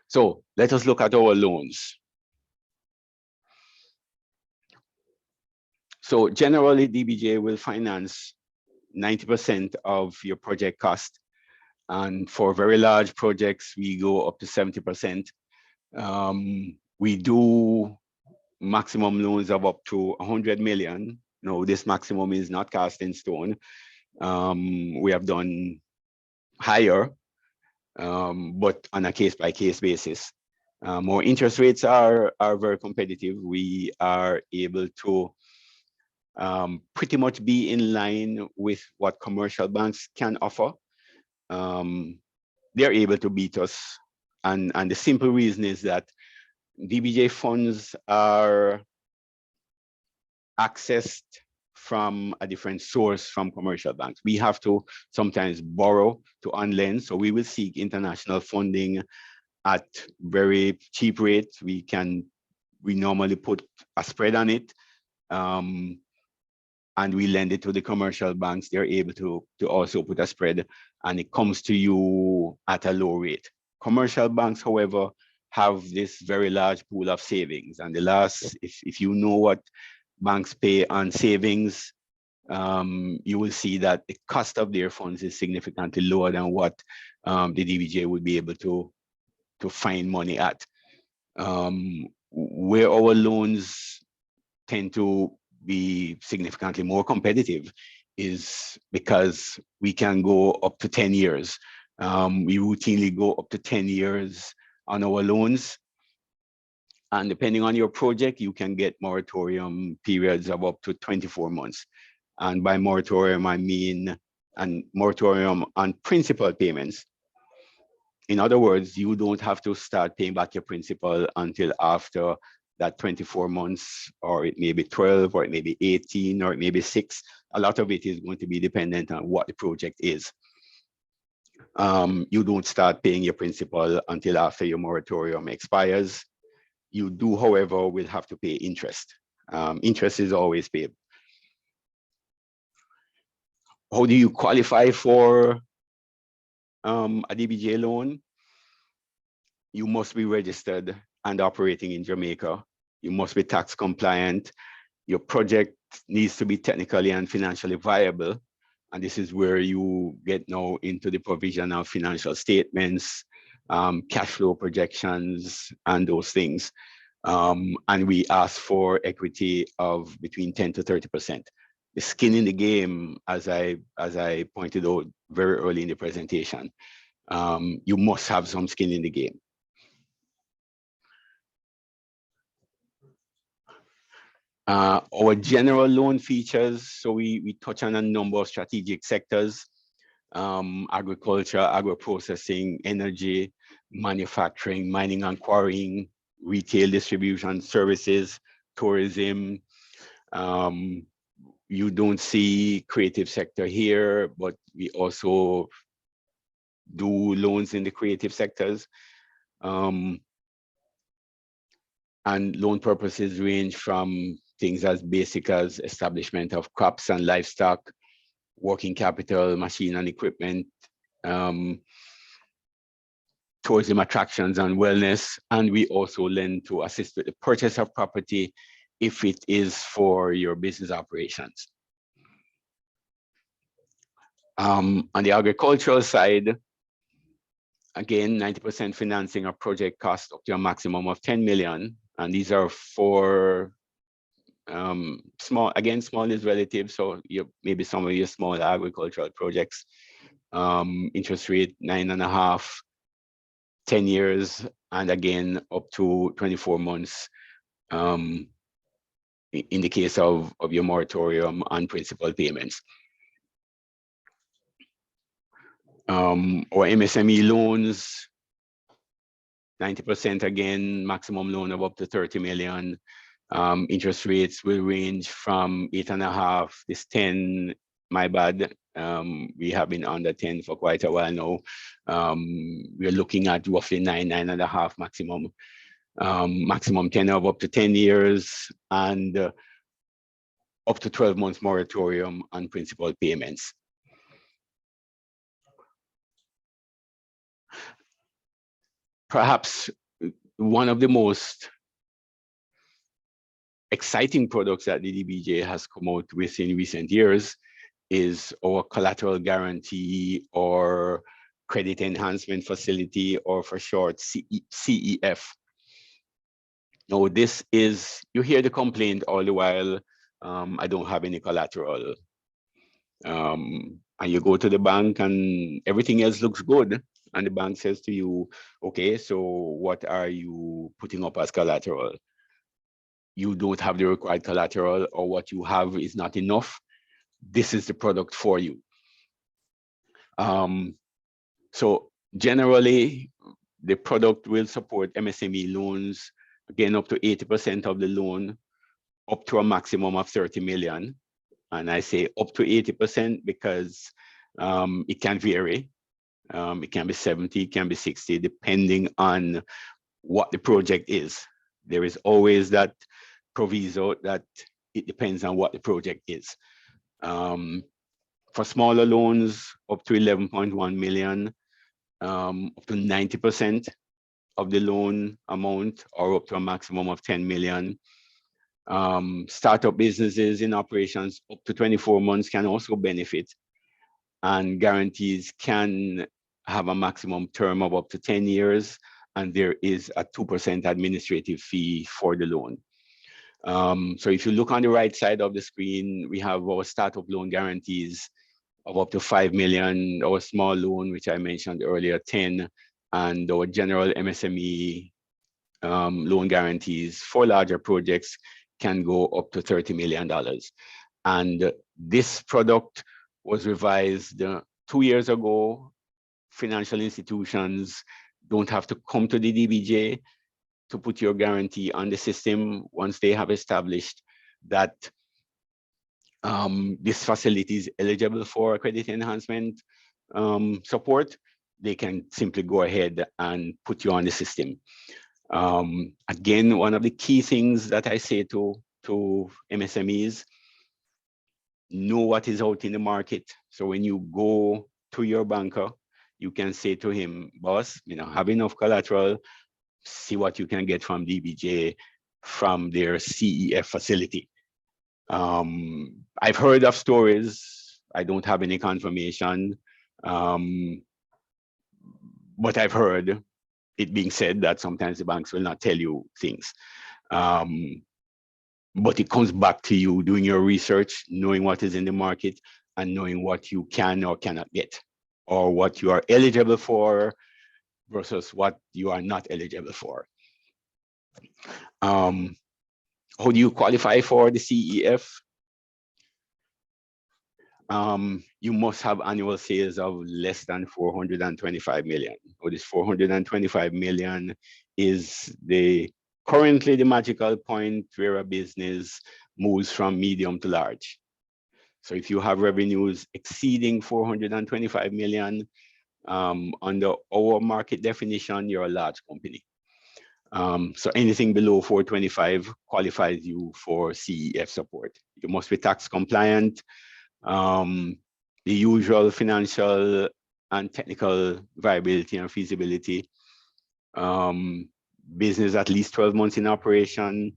So let us look at our loans. So generally, DBJ will finance 90% of your project cost. And for very large projects, we go up to 70%. We do maximum loans of up to 100 million. No, this maximum is not cast in stone. We have done higher, but on a case-by-case basis. Our interest rates are very competitive. We are able to pretty much be in line with what commercial banks can offer. They're able to beat us. And the simple reason is that DBJ funds are accessed from a different source from commercial banks. We have to sometimes borrow to on-lend, so we will seek international funding at very cheap rates. We normally put a spread on it, and we lend it to the commercial banks. They're able to also put a spread, and it comes to you at a low rate. Commercial banks, however, have this very large pool of savings, and if you know what banks pay on savings, you will see that the cost of their funds is significantly lower than what the DBJ would be able to find money at. Where our loans tend to be significantly more competitive is because we can go up to 10 years. We routinely go up to 10 years on our loans. And depending on your project, you can get moratorium periods of up to 24 months. And by moratorium, I mean a moratorium on principal payments. In other words, you don't have to start paying back your principal until after that 24 months, or it may be 12, or it may be 18, or it may be 6. A lot of it is going to be dependent on what the project is. You don't start paying your principal until after your moratorium expires. You do, however, will have to pay interest. Interest is always paid. How do you qualify for a DBJ loan? You must be registered and operating in Jamaica. You must be tax compliant. Your project needs to be technically and financially viable. And this is where you get now into the provision of financial statements, cash flow projections, and those things. And we ask for equity of between 10 to 30%. The skin in the game, as I pointed out very early in the presentation, you must have some skin in the game. Our general loan features, so we touch on a number of strategic sectors: agriculture, agro-processing, energy, manufacturing, mining and quarrying, retail distribution, services, tourism. You don't see creative sector here, but we also do loans in the creative sectors. And loan purposes range from things as basic as establishment of crops and livestock, working capital, machine and equipment, tourism attractions and wellness. And we also lend to assist with the purchase of property if it is for your business operations. On the agricultural side, again, 90% financing of project cost up to a maximum of 10 million. And these are for small is relative. So maybe some of your small agricultural projects, interest rate 9.5, 10 years, and again, up to 24 months in the case of your moratorium on principal payments. Or MSME loans, 90% again, maximum loan of up to 30 million. Interest rates will range from 8.5, this 10, my bad. We have been under 10 for quite a while now. We're looking at roughly 9.5 maximum, maximum tenure of up to 10 years and up to 12 months moratorium on principal payments. Perhaps one of the most exciting products that the DBJ has come out with in recent years is our collateral guarantee or credit enhancement facility, or for short, CEF. Now, this is, you hear the complaint all the while, I don't have any collateral. And you go to the bank and everything else looks good. And the bank says to you, okay, so what are you putting up as collateral? You don't have the required collateral, or what you have is not enough. This is the product for you. So generally, the product will support MSME loans, again, up to 80% of the loan, up to a maximum of 30 million. And I say up to 80% because it can vary. It can be 70, it can be 60, depending on what the project is. There is always that proviso that it depends on what the project is. For smaller loans, up to 11.1 million, up to 90% of the loan amount, or up to a maximum of 10 million. Startup businesses in operations up to 24 months can also benefit, and guarantees can have a maximum term of up to 10 years, and there is a 2% administrative fee for the loan. So if you look on the right side of the screen, we have our startup loan guarantees of up to 5 million, our small loan, which I mentioned earlier, 10, and our general MSME loan guarantees for larger projects can go up to $30 million. And this product was revised 2 years ago. Financial institutions don't have to come to the DBJ to put your guarantee on the system. Once they have established that this facility is eligible for credit enhancement support, they can simply go ahead and put you on the system. Again, one of the key things that I say to MSMEs, know what is out in the market. So when you go to your banker, you can say to him, boss, have enough collateral, see what you can get from DBJ from their CEF facility. I've heard of stories, I don't have any confirmation, but I've heard it being said that sometimes the banks will not tell you things. But it comes back to you doing your research, knowing what is in the market, and knowing what you can or cannot get, or what you are eligible for versus what you are not eligible for. How do you qualify for the CEF? You must have annual sales of less than 425 million. Or this 425 million is currently the magical point where a business moves from medium to large. So if you have revenues exceeding 425 million, under our market definition, you're a large company. So anything below 425 qualifies you for CEF support. You must be tax compliant. The usual financial and technical viability and feasibility. Business at least 12 months in operation,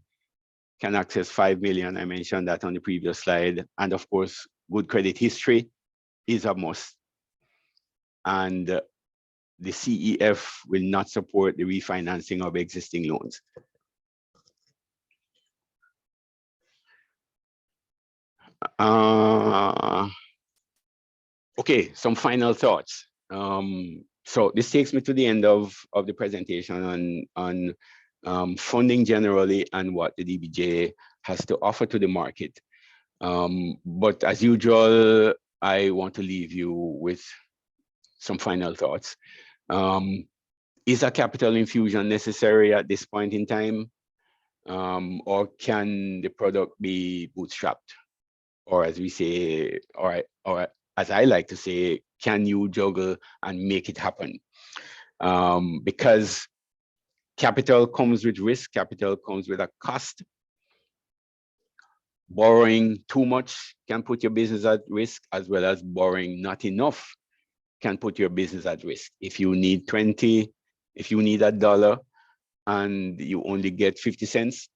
can access 5 million. I mentioned that on the previous slide. And of course, good credit history is a must. And the CEF will not support the refinancing of existing loans. Okay, some final thoughts. So this takes me to the end of the presentation on funding generally and what the DBJ has to offer to the market. But as usual, I want to leave you with some final thoughts. Is a capital infusion necessary at this point in time? Or can the product be bootstrapped? or as we say, or as I like to say, can you juggle and make it happen? Because capital comes with risk, capital comes with a cost. Borrowing too much can put your business at risk, as well as borrowing not enough can put your business at risk. If you need $1 and you only get 50 cents,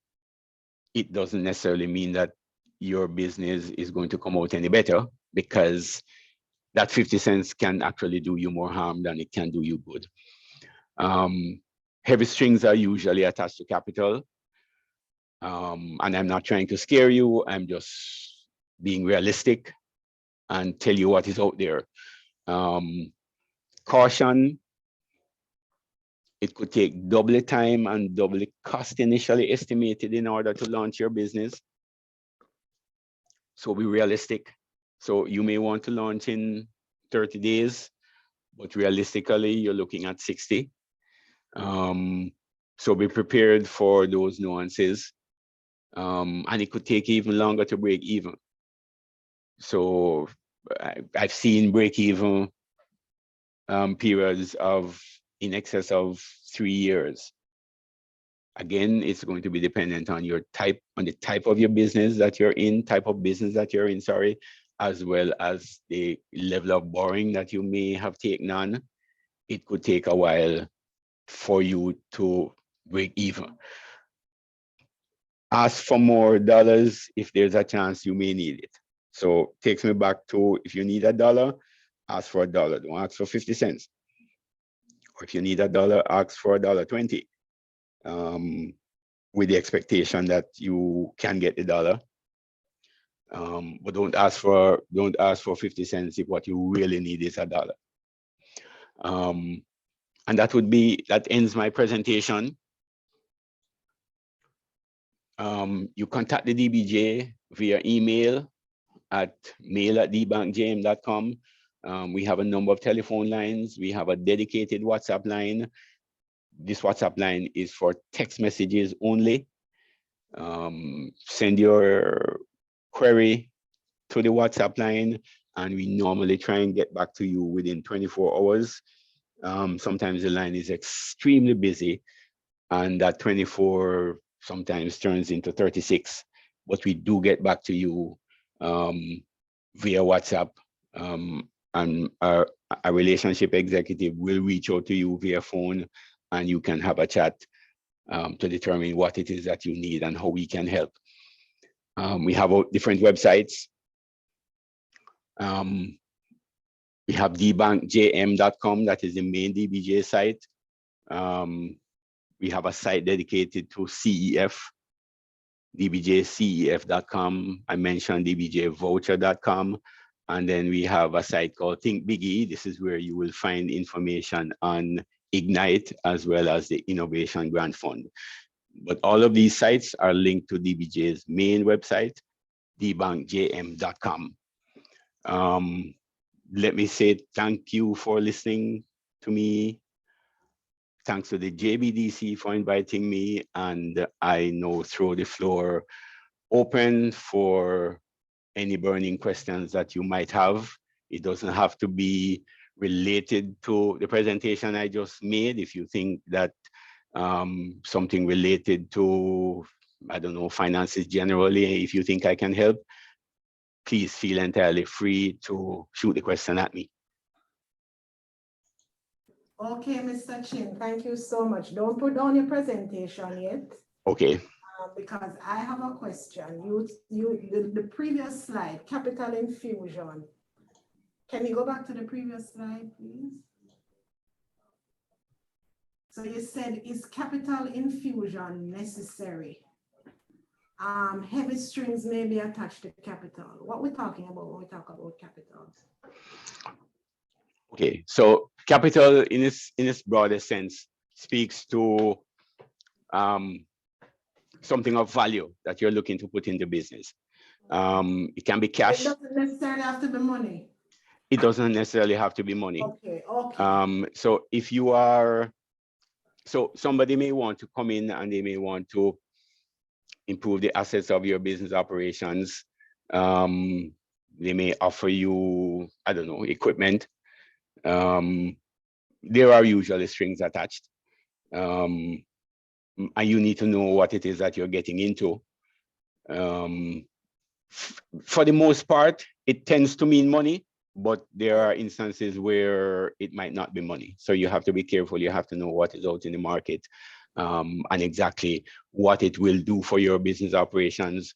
it doesn't necessarily mean that your business is going to come out any better, because that 50 cents can actually do you more harm than it can do you good. Heavy strings are usually attached to capital. And I'm not trying to scare you, I'm just being realistic and tell you what is out there. Caution, it could take double the time and double the cost initially estimated in order to launch your business. So be realistic. So you may want to launch in 30 days, but realistically, you're looking at 60. So be prepared for those nuances. And it could take even longer to break even. So I've seen break even periods of in excess of 3 years. Again, it's going to be dependent on the type of your business that you're in, sorry, as well as the level of borrowing that you may have taken on. It could take a while for you to break even. Ask for more dollars if there's a chance you may need it. So takes me back to, if you need $1, ask for $1. Don't ask for 50 cents. Or if you need $1, ask for $1.20. With the expectation that you can get the dollar. But don't ask for 50 cents if what you really need is $1. And that ends my presentation. You contact the DBJ via email at mail@dbankjm.com. We have a number of telephone lines. We have a dedicated WhatsApp line. This WhatsApp line is for text messages only. Send your query to the WhatsApp line, and we normally try and get back to you within 24 hours. Sometimes the line is extremely busy, and that 24 sometimes turns into 36, but we do get back to you via WhatsApp, and a relationship executive will reach out to you via phone, and you can have a chat to determine what it is that you need and how we can help. We have different websites. We have dbankjm.com, that is the main DBJ site. We have a site dedicated to CEF, dbjcef.com. I mentioned dbjvoucher.com. And then we have a site called Think Biggie. This is where you will find information on Ignite as well as the Innovation Grant Fund. But all of these sites are linked to DBJ's main website, dbankjm.com. Let me say thank you for listening to me. Thanks to the JBDC for inviting me, and I now throw the floor open for any burning questions that you might have. It doesn't have to be related to the presentation I just made. If you think that something related to, I don't know, finances generally, if you think I can help, please feel entirely free to shoot the question at me. Okay, Mr. Chin, thank you so much. Don't put down your presentation yet. Okay. Because I have a question. The previous slide, capital infusion. Can you go back to the previous slide, please? So you said, is capital infusion necessary? Heavy strings may be attached to capital. What we're talking about when we talk about capital? Okay, so capital in its broader sense speaks to something of value that you're looking to put in the business. It can be cash. It doesn't necessarily have to be money. It doesn't necessarily have to be money. Okay, okay. So if you are, so somebody may want to come in and they may want to improve the assets of your business operations. They may offer you, I don't know, equipment. There are usually strings attached. And you need to know what it is that you're getting into. For the most part, it tends to mean money, but there are instances where it might not be money. So you have to be careful. You have to know what is out in the market, and exactly what it will do for your business operations.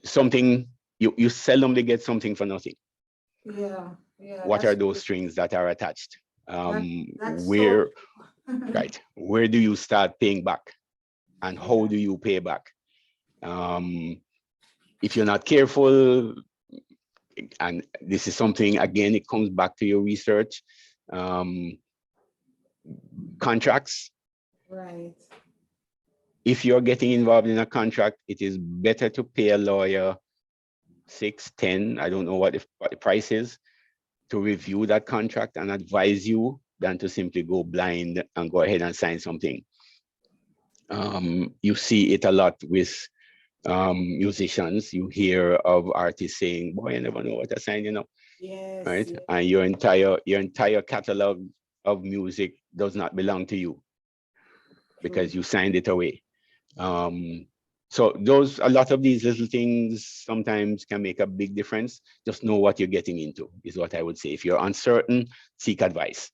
Something, you seldomly get something for nothing. Yeah, yeah. What are those True. strings that are attached? That's Where, so right, where do you start paying back? And how Yeah. do you pay back? If you're not careful, and this is something, again, it comes back to your research, contracts. Right. If you're getting involved in a contract, it is better to pay a lawyer 6, 10, I don't know what the price is, to review that contract and advise you than to simply go blind and go ahead and sign something. You see it a lot with musicians. You hear of artists saying, boy, I never know what I signed, you know. Yes. Right? Yes. And your entire catalog of music does not belong to you because you signed it away. So a lot of these little things sometimes can make a big difference. Just know what you're getting into is what I would say. If you're uncertain, seek advice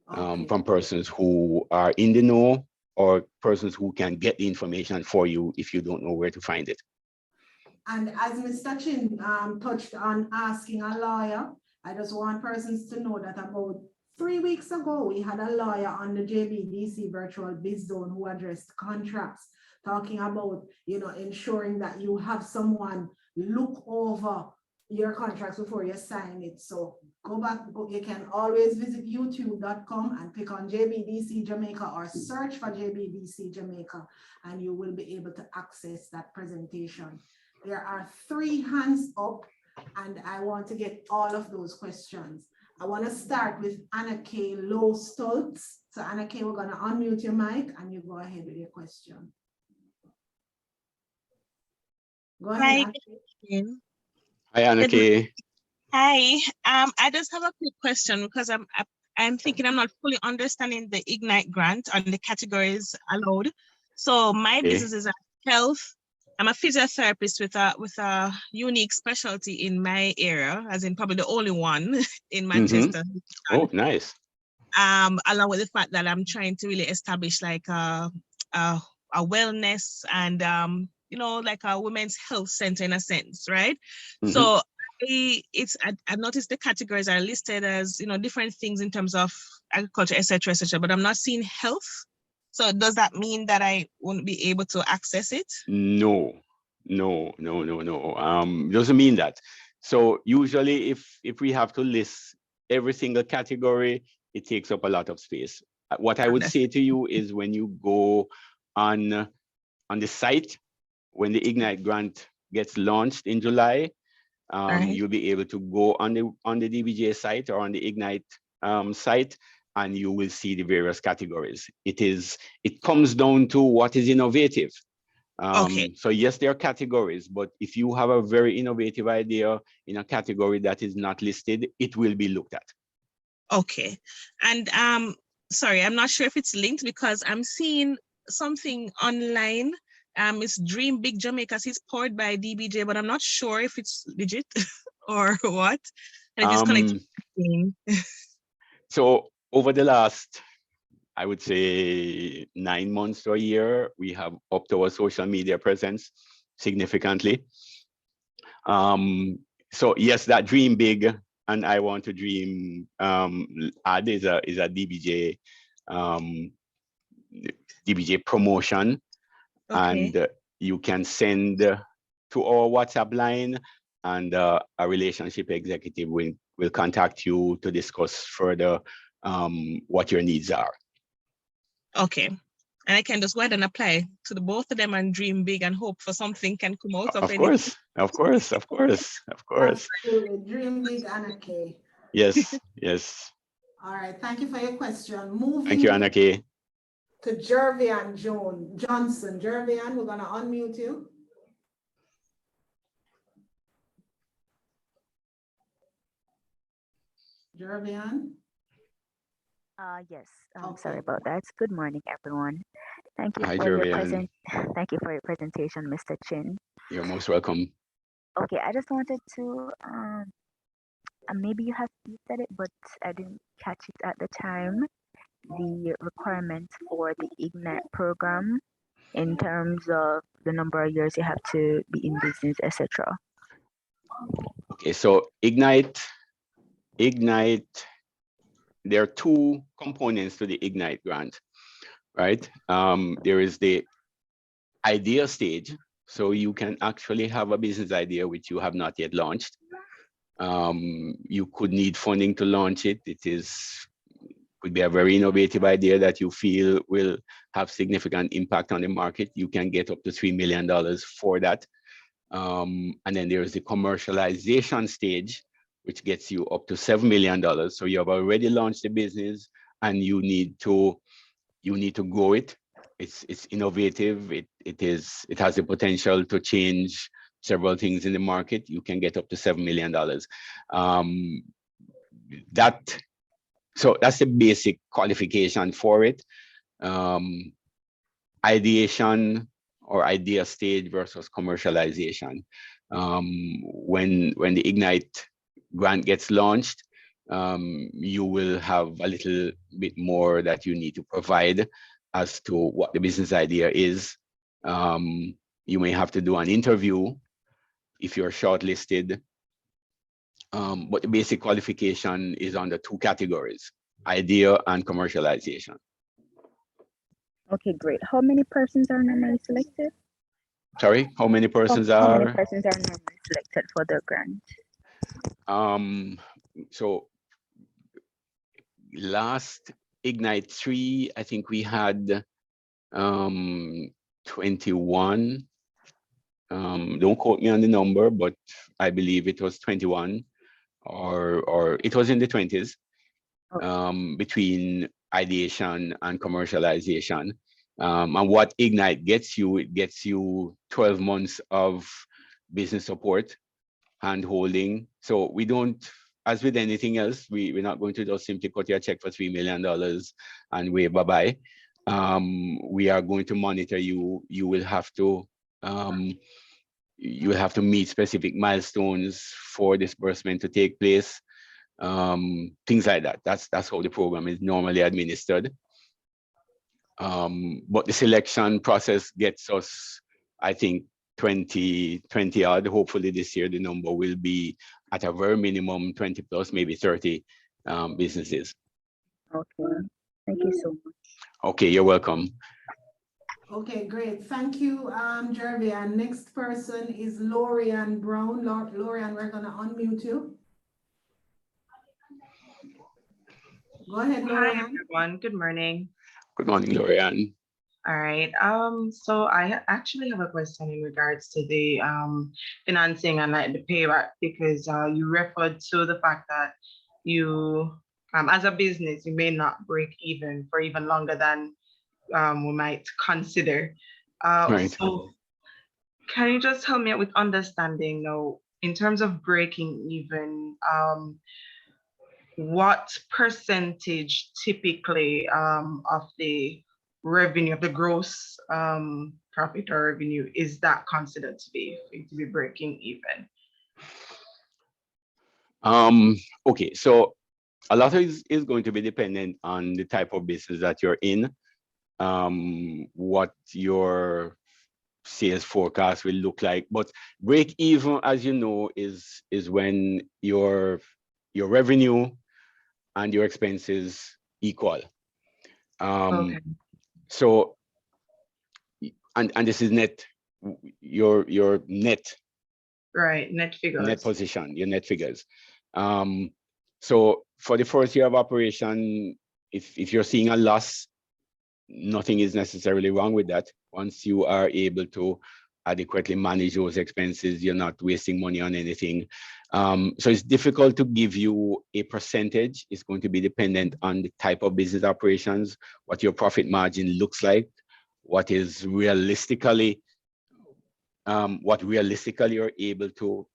from persons who are in the know, or persons who can get the information for you if you don't know where to find it. And as Mr. Chin touched on asking a lawyer, I just want persons to know that about 3 weeks ago, we had a lawyer on the JBDC virtual biz zone who addressed contracts, talking about, ensuring that you have someone look over your contracts before you sign it. So you can always visit youtube.com and click on JBDC Jamaica or search for JBDC Jamaica, and you will be able to access that presentation. There are 3 hands up, and I want to get all of those questions. I want to start with Anna K. Low Stoltz. So Anna K, we're going to unmute your mic and you go ahead with your question. Go ahead. Hi. Hi, Anna K. Hi. I just have a quick question because I'm thinking I'm not fully understanding the Ignite grant and the categories allowed. So my business is health. I'm a physiotherapist with a unique specialty in my area, as in probably the only one in Manchester. Oh, nice. Along with the fact that I'm trying to really establish like a wellness and like a women's health center in a sense, right? So I noticed the categories are listed as different things in terms of agriculture, etc., but I'm not seeing health. So does that mean that I won't be able to access it? No. Doesn't mean that. So usually if we have to list every single category, it takes up a lot of space. What I would say to you is when you go on the site, when the Ignite grant gets launched in July, you'll be able to go on the DBJ site or on the Ignite site, and you will see the various categories. It comes down to what is innovative. So yes, there are categories, but if you have a very innovative idea in a category that is not listed, it will be looked at. Okay. And sorry, I'm not sure if it's linked because I'm seeing something online. It's Dream Big Jamaica. It's powered by DBJ, but I'm not sure if it's legit or what. And if it's connected. So over the last, I would say 9 months to a year, we have upped our social media presence significantly. So yes, that Dream Big and I Want to Dream ad is a DBJ DBJ promotion, and you can send to our WhatsApp line, and a relationship executive will contact you to discuss further what your needs are. Okay. And I can just go ahead and apply to the both of them and dream big and hope for something can come out of it. Of course. Absolutely. Dream big, Anna K. Yes. All right. Thank you for your question. Moving. Thank you, Anna K. To Jervian Johnson. Jervian, we're going to unmute you. Jervian? Yes, Okay. sorry about that. Good morning, everyone. Thank you Hi, for your Jervian. thank you for your presentation, Mr. Chin. You're most welcome. Okay, I just wanted to maybe you said it, but I didn't catch it at the time. The requirements for the Ignite program in terms of the number of years you have to be in business, etc. Okay, so Ignite, there are two components to the Ignite grant, right? There is the idea stage. So you can actually have a business idea which you have not yet launched. You could need funding to launch it. Could be a very innovative idea that you feel will have significant impact on the market. You can get up to $3 million for that. And then there's the commercialization stage, which gets you up to $7 million. So you have already launched the business and you need to grow it. It's innovative. It has the potential to change several things in the market. You can get up to $7 million. So that's the basic qualification for it. Ideation or idea stage versus commercialization. When the Ignite grant gets launched, you will have a little bit more that you need to provide as to what the business idea is. You may have to do an interview if you're shortlisted. But the basic qualification is under two categories, idea and commercialization. Okay, great. How many persons are normally selected? Sorry, how many persons How are? many persons are normally selected for the grant? So last Ignite 3, I think we had 21. Don't quote me on the number, but I believe it was 21 or it was in the 20s between ideation and commercialization. And what Ignite gets you, it gets you 12 months of business support, hand-holding. So we don't, as with anything else, we're not going to just simply cut you a check for $3 million and wave bye-bye. We are going to monitor you. You will have to meet specific milestones for disbursement to take place. Things like that. That's how the program is normally administered. But the selection process gets us, I think, 20 odd. Hopefully this year the number will be at a very minimum 20 plus, maybe 30 businesses. Okay, thank you so much. Okay, you're welcome. Okay, great. Thank you, Jervian. Next person is Lorian Brown. Lorian, we're gonna unmute you. Go ahead, Lorian. Hi, everyone. Good morning. Good morning, Lorian. All right. So I actually have a question in regards to the financing and like the payback, because you referred to the fact that you, as a business, you may not break even for even longer than we might consider. Right. So can you just help me out with understanding now, in terms of breaking even, what percentage typically of the revenue, of the gross profit or revenue, is that considered to be breaking even? Okay, so a lot of it is going to be dependent on the type of business that you're in, what your sales forecast will look like. But break even, as you know, is when your revenue and your expenses equal. Okay. So, and this is net, your net. Right, net figures. Net position, your net figures. So for the first year of operation, if you're seeing a loss, nothing is necessarily wrong with that. Once you are able to adequately manage those expenses, you're not wasting money on anything. So it's difficult to give you a percentage. It's going to be dependent on the type of business operations, what your profit margin looks like, what realistically you're able to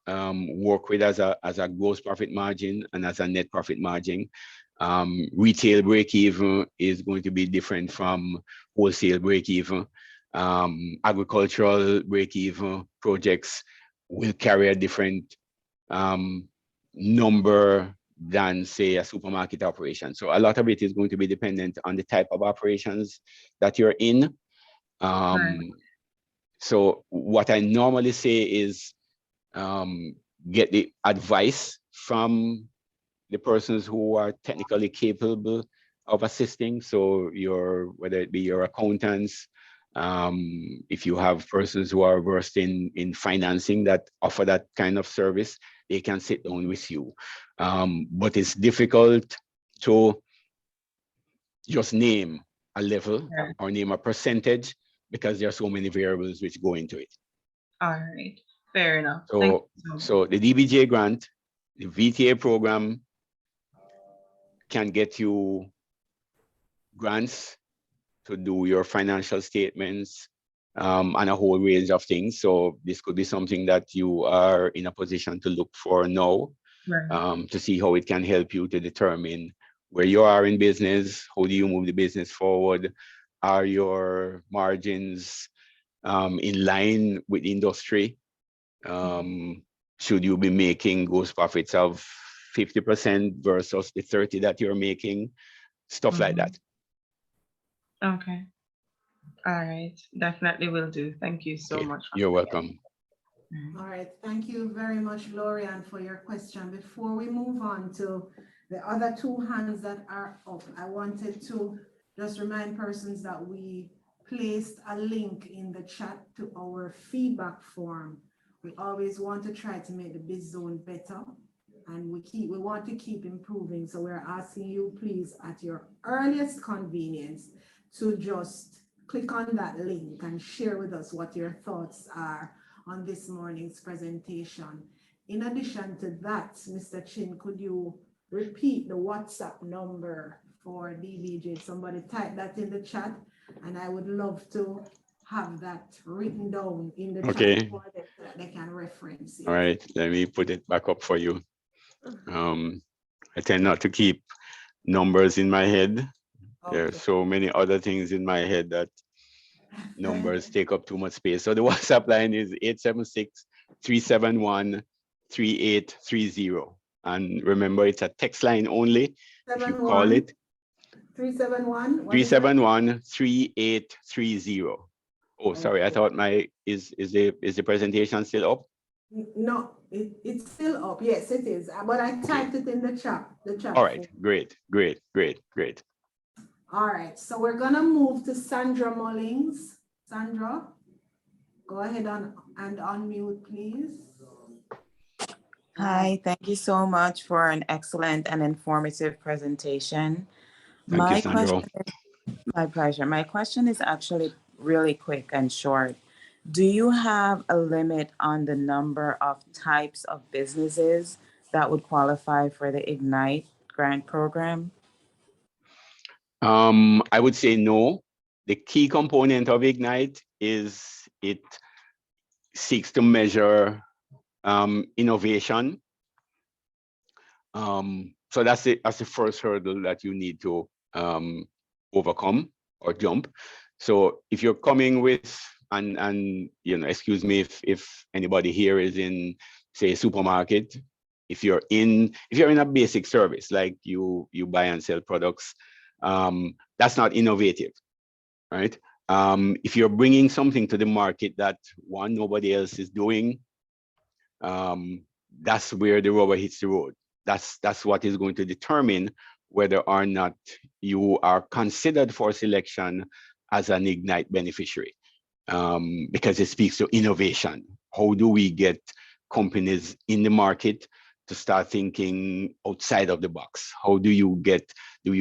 work with as a gross profit margin and as a net profit margin. Retail break even is going to be different from wholesale break even. Agricultural break even projects will carry a different number than, say, a supermarket operation. So a lot of it is going to be dependent on the type of operations that you're in. Right. So what I normally say is get the advice from the persons who are technically capable of assisting. So whether it be your accountants, if you have persons who are versed in financing that offer that kind of service, they can sit down with you. But it's difficult to just name a level or name a percentage because there are so many variables which go into it. All right, fair enough. So the DBJ grant, the VTA program can get you grants to do your financial statements and a whole range of things. So this could be something that you are in a position to look for now, to see how it can help you to determine where you are in business, how do you move the business forward, are your margins in line with the industry? Should you be making gross profits of 50% versus the 30 that you're making? Stuff like that. Okay. All right. Definitely will do. Thank you so much. You're welcome. All right. Thank you very much, Lorian, for your question. Before we move on to the other two hands that are up, I wanted to just remind persons that we placed a link in the chat to our feedback form. We always want to try to make the biz zone better, and we want to keep improving. So we're asking you, please, at your earliest convenience, to just click on that link and share with us what your thoughts are on this morning's presentation. In addition to that, Mr. Chin, could you repeat the WhatsApp number for DBJ? Somebody type that in the chat, and I would love to have that written down in the chat for them so that they can reference it. All right, let me put it back up for you. I tend not to keep numbers in my head. There are so many other things in my head that numbers take up too much space. So the WhatsApp line is 876-371-3830. And remember, it's a text line only. If you call it 371-3830. Oh, sorry, I thought is the presentation still up? No, it's still up. Yes, it is. But I typed it in the chat. All right, great. All right, so we're gonna move to Sandra Mullings. Sandra, go ahead and unmute, please. Hi, thank you so much for an excellent and informative presentation. My pleasure. My question is actually really quick and short. Do you have a limit on the number of types of businesses that would qualify for the Ignite grant program? I would say no. The key component of Ignite is it seeks to measure innovation. So that's the first hurdle that you need to overcome or jump. So if you're coming with, and excuse me if anybody here is in, say, a supermarket, if you're in a basic service, like you buy and sell products, that's not innovative, right? If you're bringing something to the market that nobody else is doing, that's where the rubber hits the road. That's what is going to determine whether or not you are considered for selection as an Ignite beneficiary, because it speaks to innovation. How do we get companies in the market to start thinking outside of the box? How do you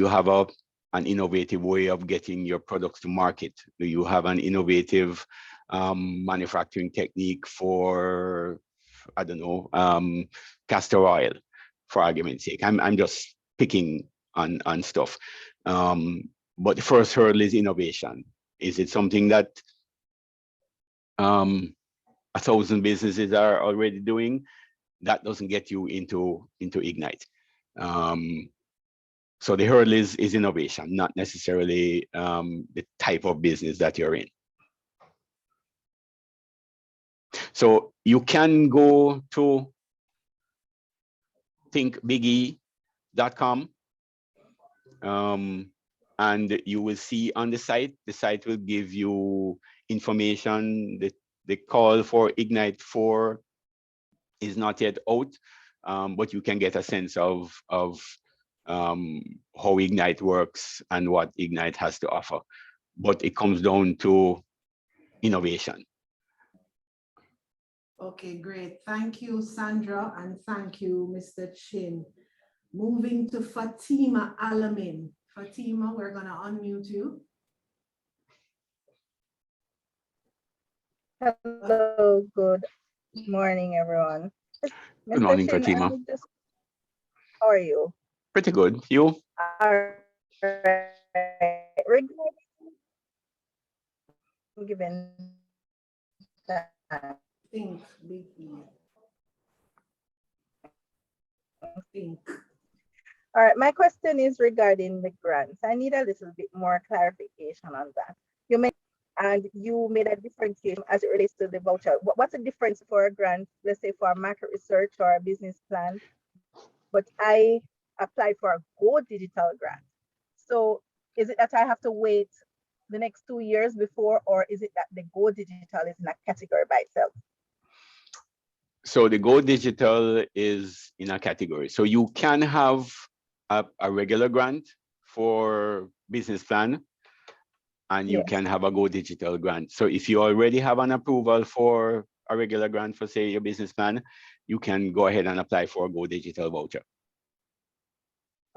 have an innovative way of getting your products to market? Do you have an innovative manufacturing technique for, I don't know, castor oil, for argument's sake? I'm just picking on stuff. But the first hurdle is innovation. Is it something that 1,000 businesses are already doing? that doesn't get you into Ignite. So the hurdle is innovation, not necessarily the type of business that you're in. So you can go to thinkbige.com, and you will see on the site will give you information. The call for Ignite 4 is not yet out, but you can get a sense of how Ignite works and what Ignite has to offer. But it comes down to innovation. Okay, great. Thank you, Sandra, and thank you, Mr. Chin. Moving to Fatima Alamin. Fatima, we're gonna unmute you. Hello, good morning, everyone. Good morning, Chin, Fatima. how are you? Pretty good. You? All right. Given that, Think, big E. Think. all right, my question is regarding the grants. I need a little bit more clarification on that. You made a differentiation as it relates to the voucher. What's the difference for a grant, let's say for a market research or a business plan? But I applied for a Go Digital grant. So is it that I have to wait the next 2 years before, or is it that the Go Digital is in a category by itself? So the Go Digital is in a category. So you can have a regular grant for business plan, and you can have a Go Digital grant. So if you already have an approval for a regular grant for, say, your business plan, you can go ahead and apply for a Go Digital voucher.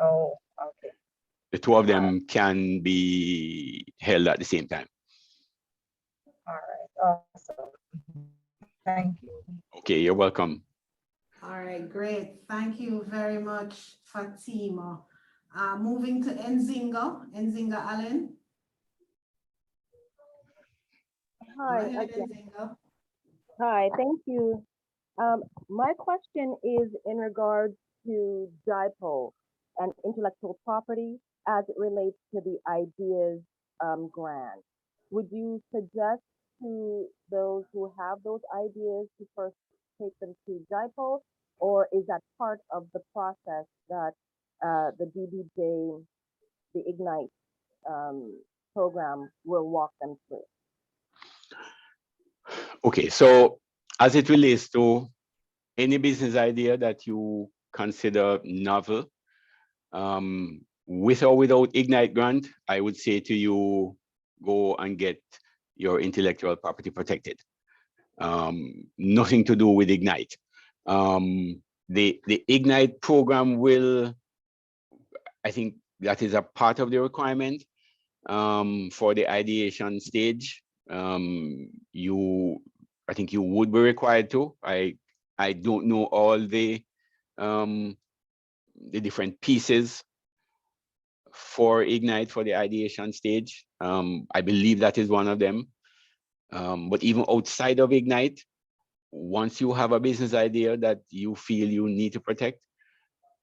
Oh, okay. The two of them can be held at the same time. All right, awesome. Thank you. Okay, you're welcome. All right, great. Thank you very much, Fatima. Moving to Nzinga Allen. Hi, Go ahead, again. Nzinga. Hi, thank you. My question is in regards to JIPO and intellectual property as it relates to the ideas grant. Would you suggest to those who have those ideas to first take them to JIPO, or is that part of the process that the DBJ, the Ignite program will walk them through? Okay, so as it relates to any business idea that you consider novel, with or without Ignite grant, I would say to you, go and get your intellectual property protected. Nothing to do with Ignite. The Ignite program will, I think that is a part of the requirement for the ideation stage. I think you would be required to. I don't know all the different pieces for Ignite for the ideation stage. I believe that is one of them. But even outside of Ignite, once you have a business idea that you feel you need to protect,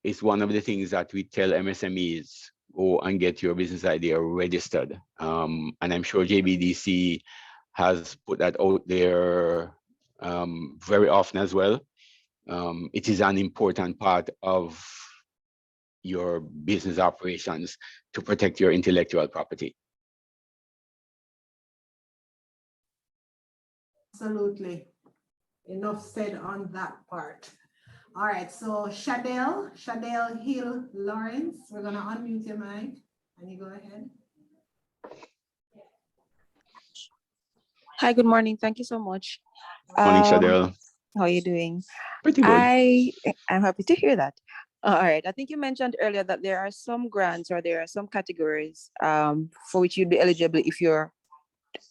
it's one of the things that we tell MSMEs, go and get your business idea registered. And I'm sure JBDC has put that out there very often as well. It is an important part of your business operations to protect your intellectual property. Absolutely. Enough said on that part. All right, so Shadell Hill Lawrence, we're gonna unmute your mic and you go ahead. Hi, good morning. Thank you so much. Morning, Shadell. How are you doing? Pretty good. I'm happy to hear that. All right. I think you mentioned earlier that there are some grants or there are some categories for which you'd be eligible if you're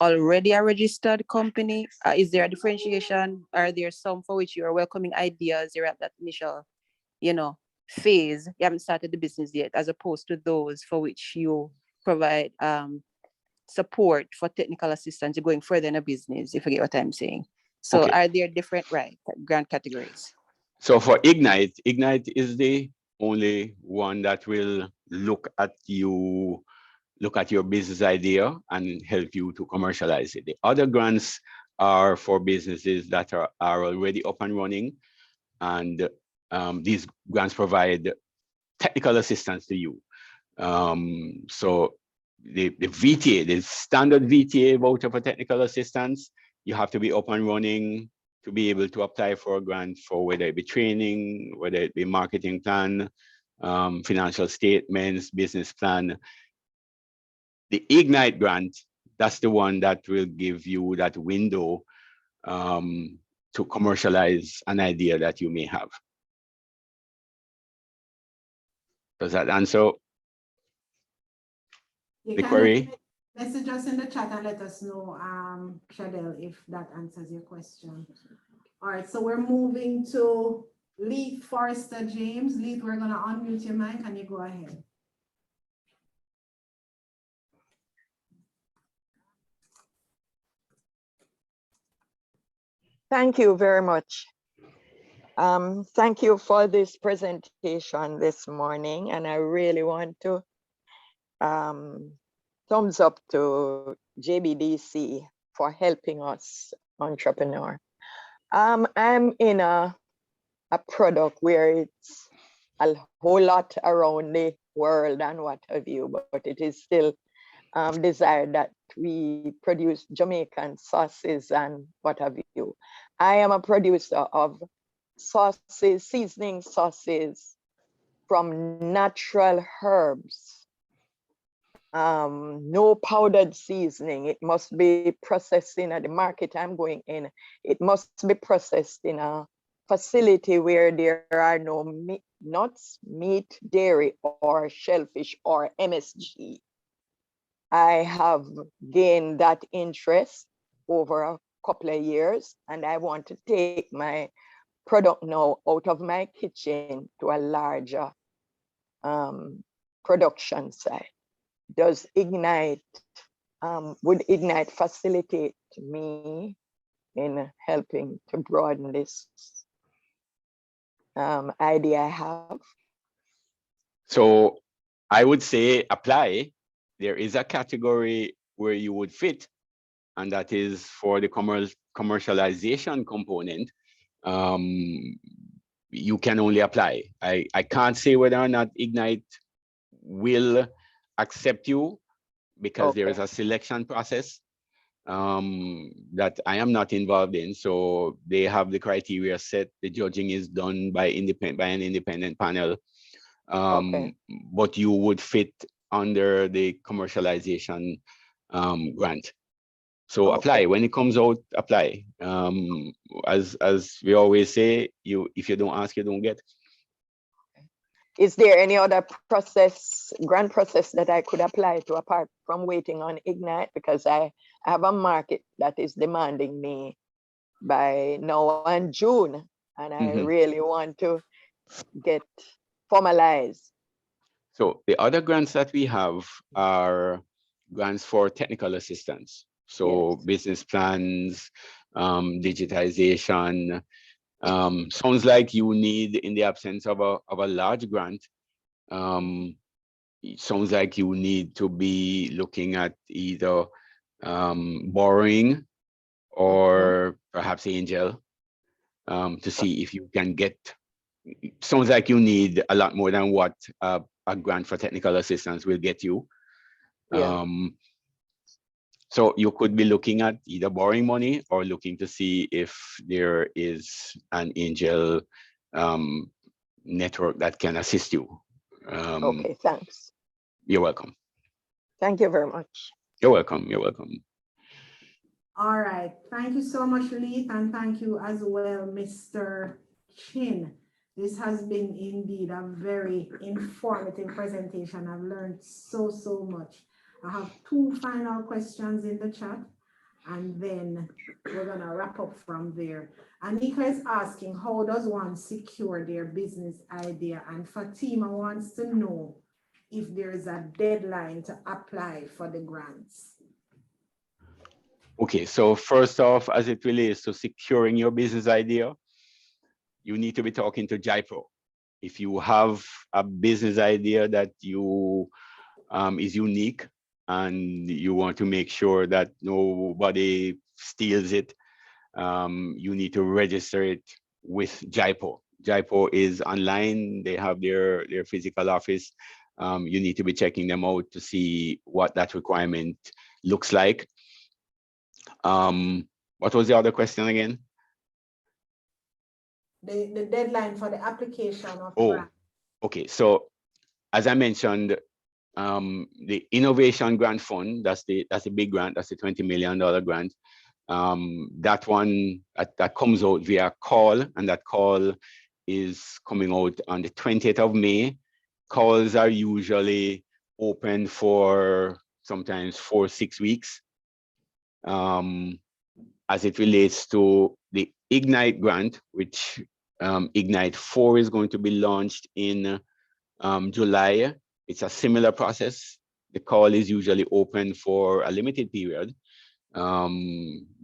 already a registered company. Is there a differentiation? Are there some for which you're welcoming ideas? You're at that initial, phase. You haven't started the business yet, as opposed to those for which you provide support for technical assistance going further in a business, if you get what I'm saying. So Okay. are there different grant categories? So for Ignite, Ignite is the only one that will look at your business idea and help you to commercialize it. The other grants are for businesses that are already up and running, and these grants provide technical assistance to you. So the VTA, the standard VTA voucher for technical assistance, you have to be up and running to be able to apply for a grant for whether it be training, whether it be marketing plan, financial statements, business plan. The Ignite grant, that's the one that will give you that window to commercialize an idea that you may have. Does that answer the query? Message us in the chat and let us know, Shadell, if that answers your question. All right, so we're moving to Leith Forrester James. Leith, we're gonna unmute your mic and you go ahead. Thank you very much. Thank you for this presentation this morning, and I really want to thumbs up to JBDC for helping us entrepreneur. I'm in a product where it's a whole lot around the world and what have you, but it is still desired that we produce Jamaican sauces and what have you. I am a producer of sauces, seasoning sauces from natural herbs. No powdered seasoning. It must be processed in the market I'm going in. It must be processed in a facility where there are no nuts, meat, dairy, or shellfish or MSG. I have gained that interest over a couple of years, and I want to take my product now out of my kitchen to a larger production site. Does Ignite, would Ignite facilitate me in helping to broaden this idea I have? So I would say apply. There is a category where you would fit, and that is for the commercialization component. You can only apply. I can't say whether or not Ignite will accept you, because there is a selection process that I am not involved in. So they have the criteria set. The judging is done by an independent panel. But you would fit under the commercialization grant. So apply. When it comes out, apply. As we always say, if you don't ask, you don't get. Is there any other process, grant process that I could apply to apart from waiting on Ignite? Because I have a market that is demanding me by now in June, and I really want to get formalized. So the other grants that we have are grants for technical assistance. So business plans, digitization. Sounds like you need, in the absence of a large grant, it sounds like you need to be looking at either borrowing or perhaps angel to see if you can get. Sounds like you need a lot more than what a grant for technical assistance will get you. So you could be looking at either borrowing money or looking to see if there is an angel network that can assist you. Okay, thanks. You're welcome. Thank you very much. You're welcome. You're welcome. All right. Thank you so much, Leith, and thank you as well, Mr. Chin. This has been indeed a very informative presentation. I've learned so much. I have 2 final questions in the chat, and then we're gonna wrap up from there. Anika is asking, how does one secure their business idea? And Fatima wants to know if there is a deadline to apply for the grants. Okay, so first off, as it relates to securing your business idea, you need to be talking to JIPRO. If you have a business idea that you is unique and you want to make sure that nobody steals it, you need to register it with JIPO. JIPO is online. They have their physical office. You need to be checking them out to see what that requirement looks like. What was the other question again? The deadline for the application of grant. Okay. So as I mentioned, the Innovation Grant Fund, that's the big grant, that's the $20 million grant. That one that comes out via call, and that call is coming out on the 20th of May. Calls are usually open for sometimes 4-6 weeks. As it relates to the Ignite grant, which Ignite 4 is going to be launched in July. It's a similar process. The call is usually open for a limited period,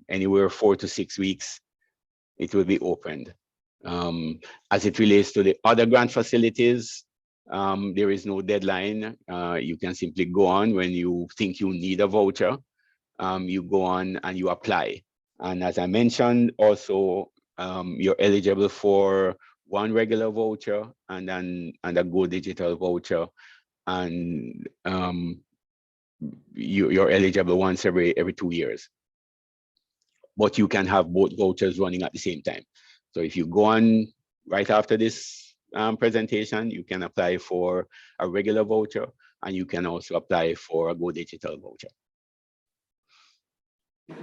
anywhere 4 to 6 weeks, it will be opened. As it relates to the other grant facilities, there is no deadline. You can simply go on when you think you need a voucher. You go on and you apply. And as I mentioned, also, you're eligible for one regular voucher and then a Go Digital voucher. And you're eligible once every 2 years. But you can have both vouchers running at the same time. So if you go on right after this presentation, you can apply for a regular voucher, and you can also apply for a Go Digital voucher.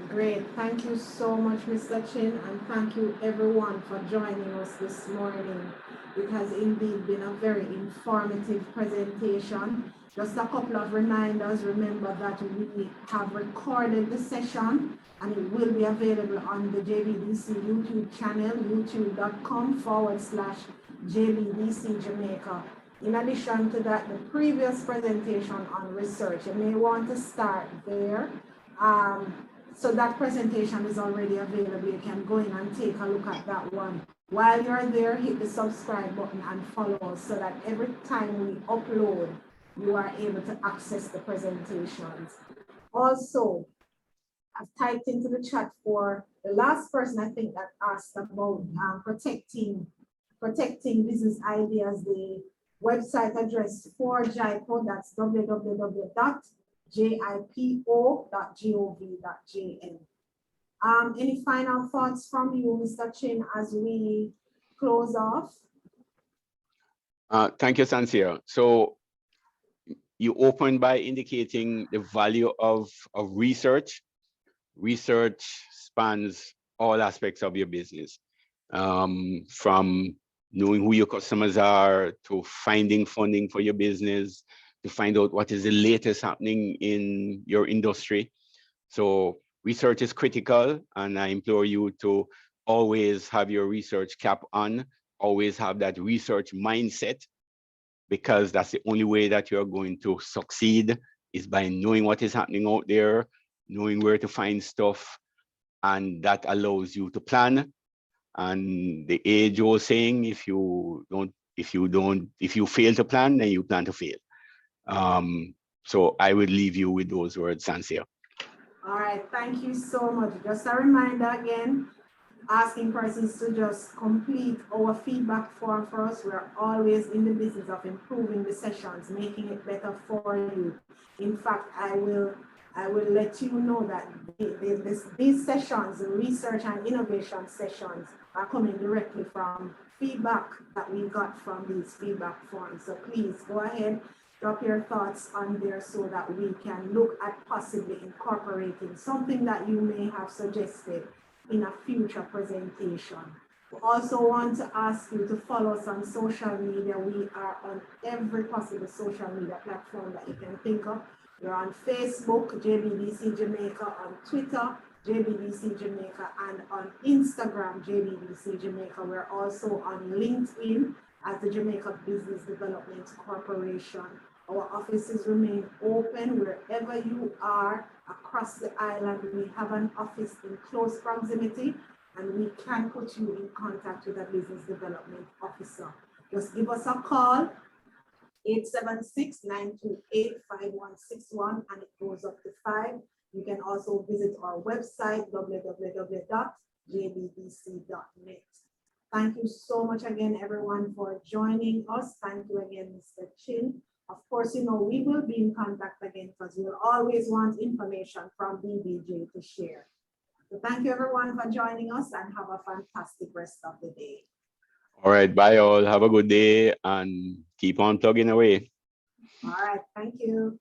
Great, thank you so much, Mr. Chin, and thank you everyone for joining us this morning. It has indeed been a very informative presentation. Just a couple of reminders. Remember that we have recorded the session and it will be available on the JBDC YouTube channel, youtube.com/JBDC Jamaica. In addition to that, the previous presentation on research, you may want to start there. So that presentation is already available. You can go in and take a look at that one. While you're there, hit the subscribe button and follow us so that every time we upload, you are able to access the presentations. Also, I've typed into the chat for the last person I think that asked about protecting business ideas. The website address for JIPO, that's www.jipo.gov.jn. Any final thoughts from you, Mr. Chin, as we close off? Thank you, Sansia. So you opened by indicating the value of research. Research spans all aspects of your business, from knowing who your customers are, to finding funding for your business, to find out what is the latest happening in your industry. So research is critical, and I implore you to always have your research cap on, always have that research mindset, because that's the only way that you're going to succeed, is by knowing what is happening out there, knowing where to find stuff, and that allows you to plan. And the age-old saying, if you fail to plan, then you plan to fail. So I would leave you with those words, Sansia. All right, thank you so much. Just a reminder again, asking persons to just complete our feedback form for us. We're always in the business of improving the sessions, making it better for you. In fact, I will let you know that these sessions, the research and innovation sessions, are coming directly from feedback that we got from these feedback forms. So please go ahead, drop your thoughts on there so that we can look at possibly incorporating something that you may have suggested in a future presentation. We also want to ask you to follow us on social media. We are on every possible social media platform that you can think of. We're on Facebook, JBDC Jamaica, on Twitter, JBDC Jamaica, and on Instagram, JBDC Jamaica. We're also on LinkedIn as the Jamaica Business Development Corporation. Our offices remain open wherever you are across the island. We have an office in close proximity, and we can put you in contact with a business development officer. Just give us a call, 876-928-5161, and it goes up to 5. You can also visit our website, www.jbdc.net. Thank you so much again, everyone, for joining us. Thank you again, Mr. Chin. Of course, you know, we will be in contact again because we'll always want information from BBJ to share. So thank you, everyone, for joining us, and have a fantastic rest of the day. All right, bye all. Have a good day and keep on plugging away. All right, thank you.